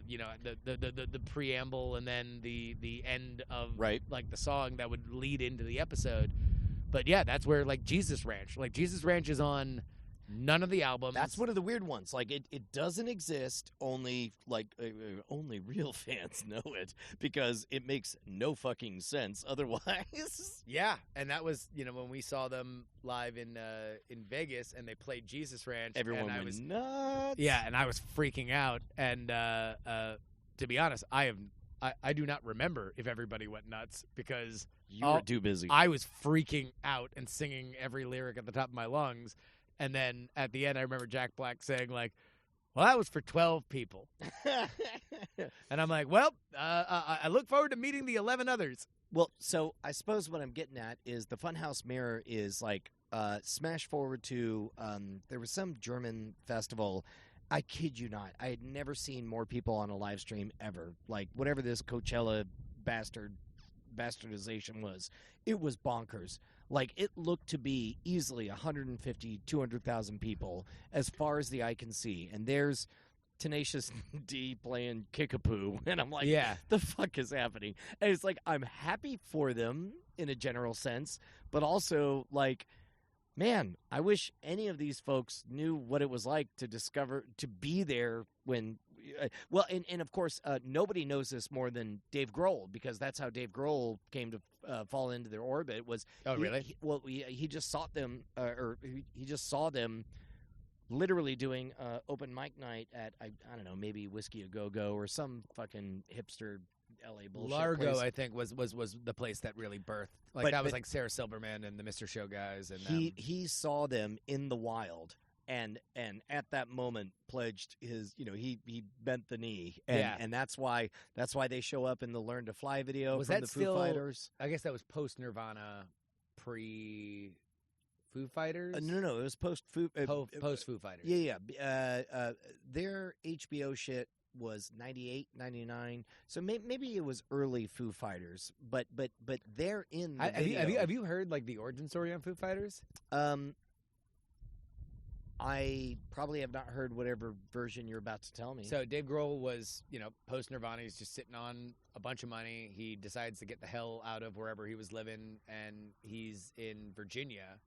you know, the preamble and then the end of like the song that would lead into the episode. But yeah, that's where, like, Jesus Ranch is on none of the albums. That's one of the weird ones. Like, it doesn't exist. Only only real fans know it because it makes no fucking sense otherwise. Yeah, and that was, you know, when we saw them live in Vegas and they played Jesus Ranch. Everyone was nuts. Yeah, and I was freaking out. And to be honest, I do not remember if everybody went nuts because you were too busy. I was freaking out and singing every lyric at the top of my lungs. And then at the end, I remember Jack Black saying, like, well, that was for 12 people. And I'm like, well, I look forward to meeting the 11 others. Well, so I suppose what I'm getting at is the Funhouse Mirror is like smash forward to there was some German festival. I kid you not. I had never seen more people on a live stream ever. Like, whatever this Coachella bastardization was, it was bonkers. Like, it looked to be easily 150, 200,000 people as far as the eye can see. And there's Tenacious D playing Kickapoo, and I'm like, yeah. the fuck is happening? And it's like, I'm happy for them in a general sense, but also like, man, I wish any of these folks knew what it was like to be there when, and of course, nobody knows this more than Dave Grohl, because that's how Dave Grohl came to fall into their orbit. Really? He just saw them, he just saw them literally doing open mic night at I don't know, maybe Whiskey a Go Go or some fucking hipster LA bullshit Largo, place. I think, was the place that really birthed. Like But- that was but- like Sarah Silverman and the Mr. Show guys, and He saw them in the wild, and at that moment pledged his, he bent the knee, and Yeah. and that's why they show up in the Learn to Fly video Was from that the still- Foo Fighters. I guess that was post Nirvana, pre Foo Fighters. No, it was post Foo. Post Foo Fighters. Yeah. Their HBO shit was 98, 99. So maybe it was early Foo Fighters, but they're in the video. Have you heard like the origin story on Foo Fighters? I probably have not heard whatever version you're about to tell me. So Dave Grohl was, post Nirvana. He's just sitting on a bunch of money. He decides to get the hell out of wherever he was living, and he's in Virginia.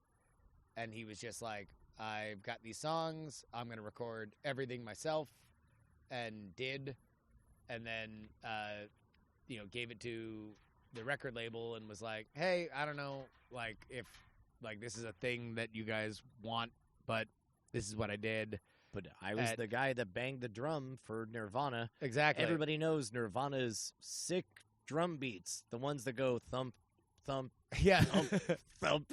And he was just like, I've got these songs. I'm going to record everything myself, and did. And then, gave it to the record label and was like, hey, I don't know, like, if, like, this is a thing that you guys want, but this is what I did. But I was the guy that banged the drum for Nirvana. Exactly. Everybody knows Nirvana's sick drum beats, the ones that go thump, thump, Yeah. thump, thump.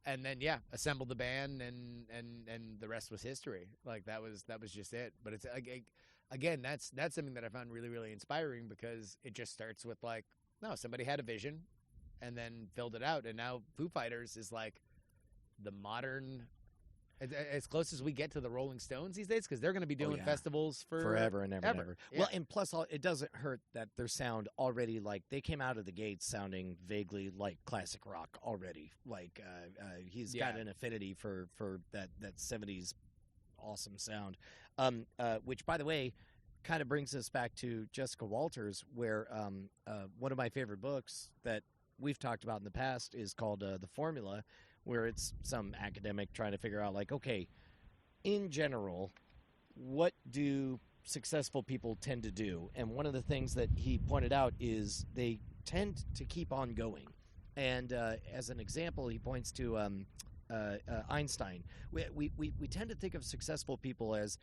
And then assembled the band, and the rest was history. Like that was just it. But it's again, that's something that I found really, really inspiring, because it just starts with like, no, somebody had a vision and then filled it out, and now Foo Fighters is like the modern, as close as we get to the Rolling Stones these days, because they're going to be doing yeah. festivals for Forever and ever. ever. Yeah. Well, and plus, it doesn't hurt that their sound already, like, they came out of the gates sounding vaguely like classic rock already. Like, he's got Yeah. an affinity for that 70s awesome sound. Which, by the way, kind of brings us back to Jessica Walters, where one of my favorite books that we've talked about in the past is called The Formula, where it's some academic trying to figure out, like, okay, in general, what do successful people tend to do? And one of the things that he pointed out is they tend to keep on going. And as an example, he points to Einstein. We tend to think of successful people as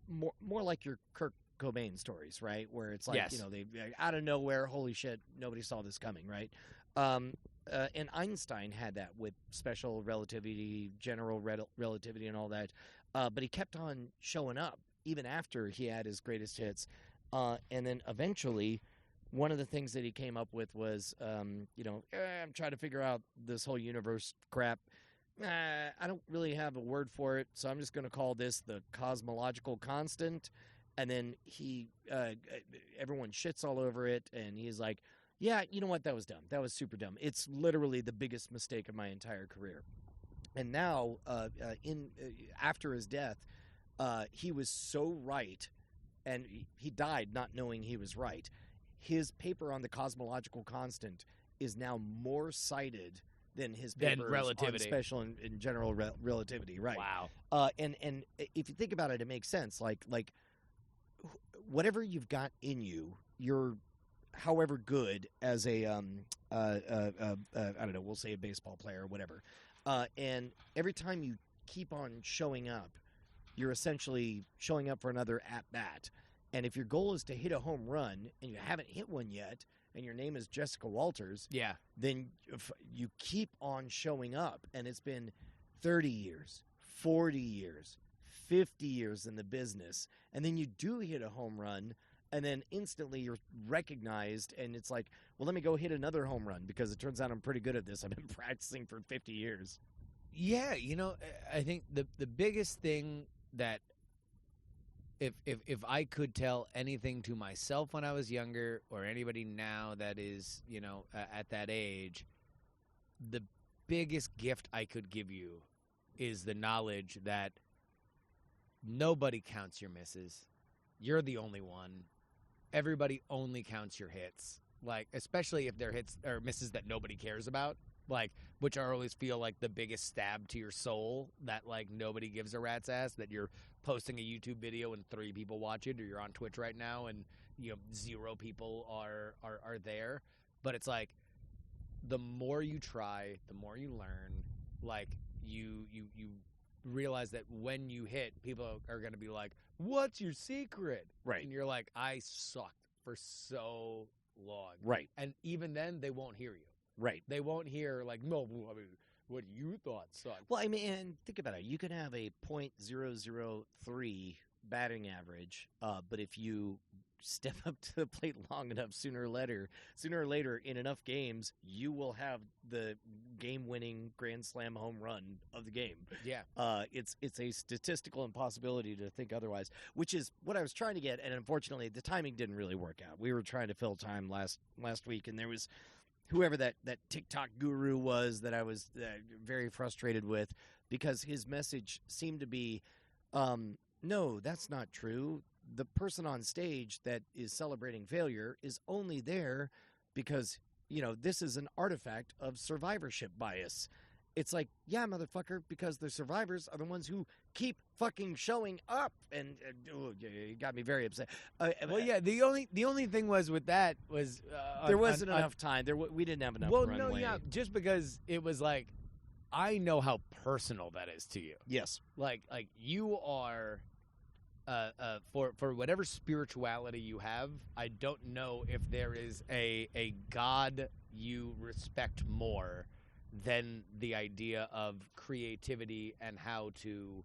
more like your Kurt Cobain stories, right? Where it's like, Yes. they out of nowhere, holy shit, nobody saw this coming, right? And Einstein had that with special relativity, general relativity, and all that. But he kept on showing up even after he had his greatest hits. And then eventually, one of the things that he came up with was, I'm trying to figure out this whole universe crap. I don't really have a word for it, so I'm just going to call this the cosmological constant. And then everyone shits all over it, and he's like, yeah, you know what? That was dumb. That was super dumb. It's literally the biggest mistake of my entire career. And now, after his death, he was so right, and he died not knowing he was right. His paper on the cosmological constant is now more cited than his paper on relativity. special and general relativity. Right. Wow. And if you think about it, it makes sense. Like whatever you've got in you, you're however good as a I don't know, we'll say a baseball player or whatever. And every time you keep on showing up, you're essentially showing up for another at bat. And if your goal is to hit a home run and you haven't hit one yet, and your name is Jessica Walters, Yeah. then you keep on showing up. And it's been 30 years, 40 years, 50 years in the business. And then you do hit a home run, and then instantly you're recognized, and it's like, well, let me go hit another home run, because it turns out I'm pretty good at this. I've been practicing for 50 years. Yeah, I think the biggest thing that if I could tell anything to myself when I was younger, or anybody now that is, at that age, the biggest gift I could give you is the knowledge that nobody counts your misses. You're the only one. Everybody only counts your hits. Like, especially if they're hits or misses that nobody cares about, like, which I always feel like the biggest stab to your soul, that like nobody gives a rat's ass, that you're posting a YouTube video and 3 people watch it, or you're on Twitch right now and 0 people are there. But it's like, the more you try, the more you learn. Like, you realize that when you hit, people are going to be like, "What's your secret?" Right. And you're like, "I sucked for so long." Right. And even then, they won't hear you. Right. They won't hear like, "No, I mean, what you thought sucked." Well, I mean, and think about it. You can have a .003 batting average, but if you step up to the plate long enough, sooner or later, in enough games, you will have the game-winning grand slam home run of the game. Yeah. It's a statistical impossibility to think otherwise, which is what I was trying to get, and unfortunately, the timing didn't really work out. We were trying to fill time last week, and there was whoever that TikTok guru was that I was very frustrated with, because his message seemed to be, no, that's not true. The person on stage that is celebrating failure is only there because, this is an artifact of survivorship bias. It's like, yeah, motherfucker, because the survivors are the ones who keep fucking showing up, and it got me very upset. Well, yeah. The only thing was with that was there wasn't enough time. We didn't have enough. Well, runway. no, yeah, just because it was like, I know how personal that is to you. Yes, like you are. For whatever spirituality you have, I don't know if there is a God you respect more than the idea of creativity and how to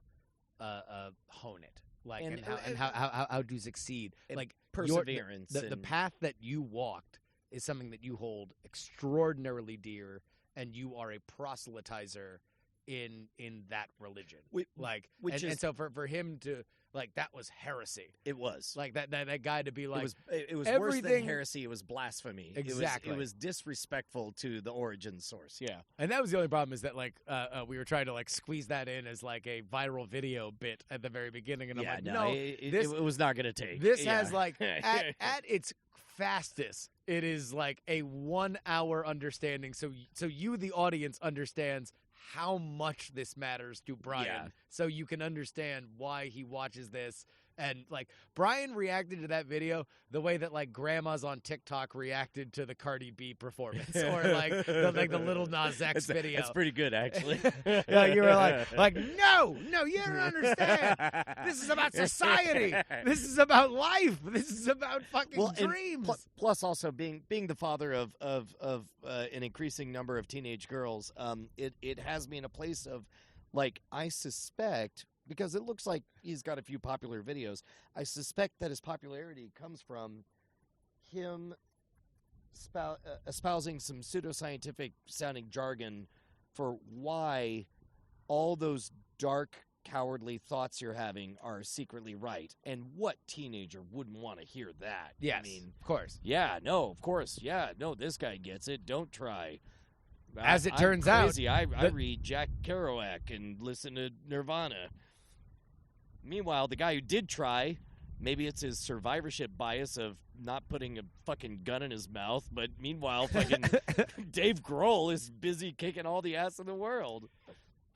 hone it, like and how to succeed, like perseverance. The path that you walked is something that you hold extraordinarily dear, and you are a proselytizer in that religion. And so for him to. Like, that was heresy. It was. Like, that guy to be like... It was worse than heresy. It was blasphemy. Exactly. It was disrespectful to the origin source, yeah. And that was the only problem, is that, like, we were trying to, like, squeeze that in as, like, a viral video bit at the very beginning. And I'm like, no, it was not going to take. This has, like, at its fastest, it is, like, a 1-hour understanding. So you, the audience, understands how much this matters to Brian, so you can understand why he watches this. And, like, Brian reacted to that video the way that, like, grandmas on TikTok reacted to the Cardi B performance, or, like, the Little Nas X video. That's pretty good, actually. You were like, no, you don't understand. This is about society. This is about life. This is about fucking dreams. Plus, also being the father of an increasing number of teenage girls, it has me in a place of, like, I suspect. Because it looks like he's got a few popular videos. I suspect that his popularity comes from him espousing some pseudoscientific sounding jargon for why all those dark, cowardly thoughts you're having are secretly right. And what teenager wouldn't want to hear that? Yes, I mean, of course. Yeah, no, of course. Yeah, no, this guy gets it. Don't try. As it turns out, I read Jack Kerouac and listen to Nirvana. Meanwhile, the guy who did try, maybe it's his survivorship bias of not putting a fucking gun in his mouth, but meanwhile, fucking Dave Grohl is busy kicking all the ass in the world.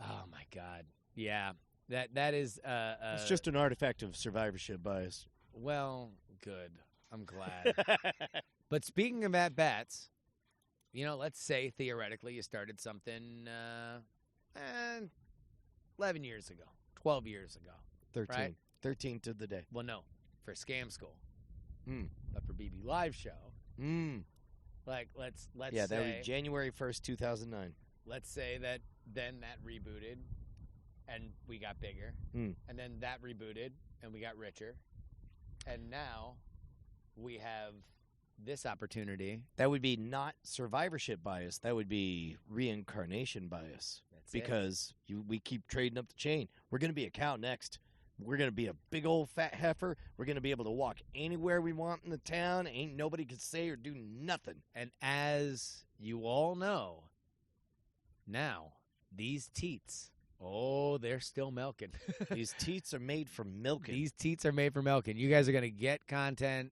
Oh, my God. Yeah. That is... it's just an artifact of survivorship bias. Well, good. I'm glad. But speaking of at-bats, let's say, theoretically, you started something 11 years ago, 12 years ago. 13. Right? 13 to the day. Well, no, for Scam School. Mm. But for BB Live Show. Mm. Like, let's yeah, say... that was January 1st, 2009. Let's say that then that rebooted, and we got bigger. Mm. And then that rebooted, and we got richer. And now we have this opportunity. That would be not survivorship bias. That would be reincarnation bias. That's because we keep trading up the chain. We're going to be a cow next. We're going to be a big old fat heifer. We're going to be able to walk anywhere we want in the town. Ain't nobody could say or do nothing. And as you all know, now these teats Oh, they're still milking. These teats are made for milking. These teats are made for milking. You guys are going to get content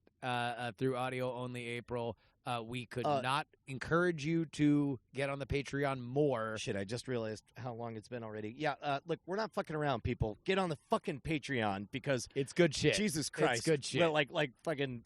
through audio only April. We could not encourage you to get on the Patreon more. Shit, I just realized how long it's been already. Yeah, look, we're not fucking around, people. Get on the fucking Patreon because It's good shit. Jesus Christ, It's good shit. Well, like fucking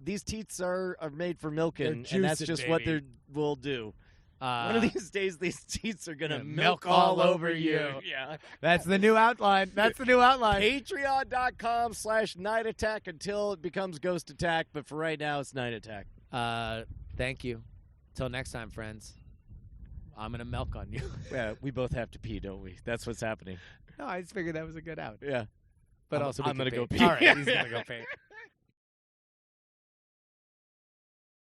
these teats are made for milking, They're and that's juicing, just what baby. they will do. One of these days, these teats are gonna Yeah, milk all over you. Yeah. That's the new outline. That's the new outline. Patreon.com/Night Attack until it becomes Ghost Attack, but for right now, it's Night Attack. Thank you. Till next time, friends. I'm going to milk on you. Yeah, we both have to pee, don't we? That's what's happening. No, I just figured that was a good out. Yeah. But I'm also, gonna go pee. All right, he's going to go pee.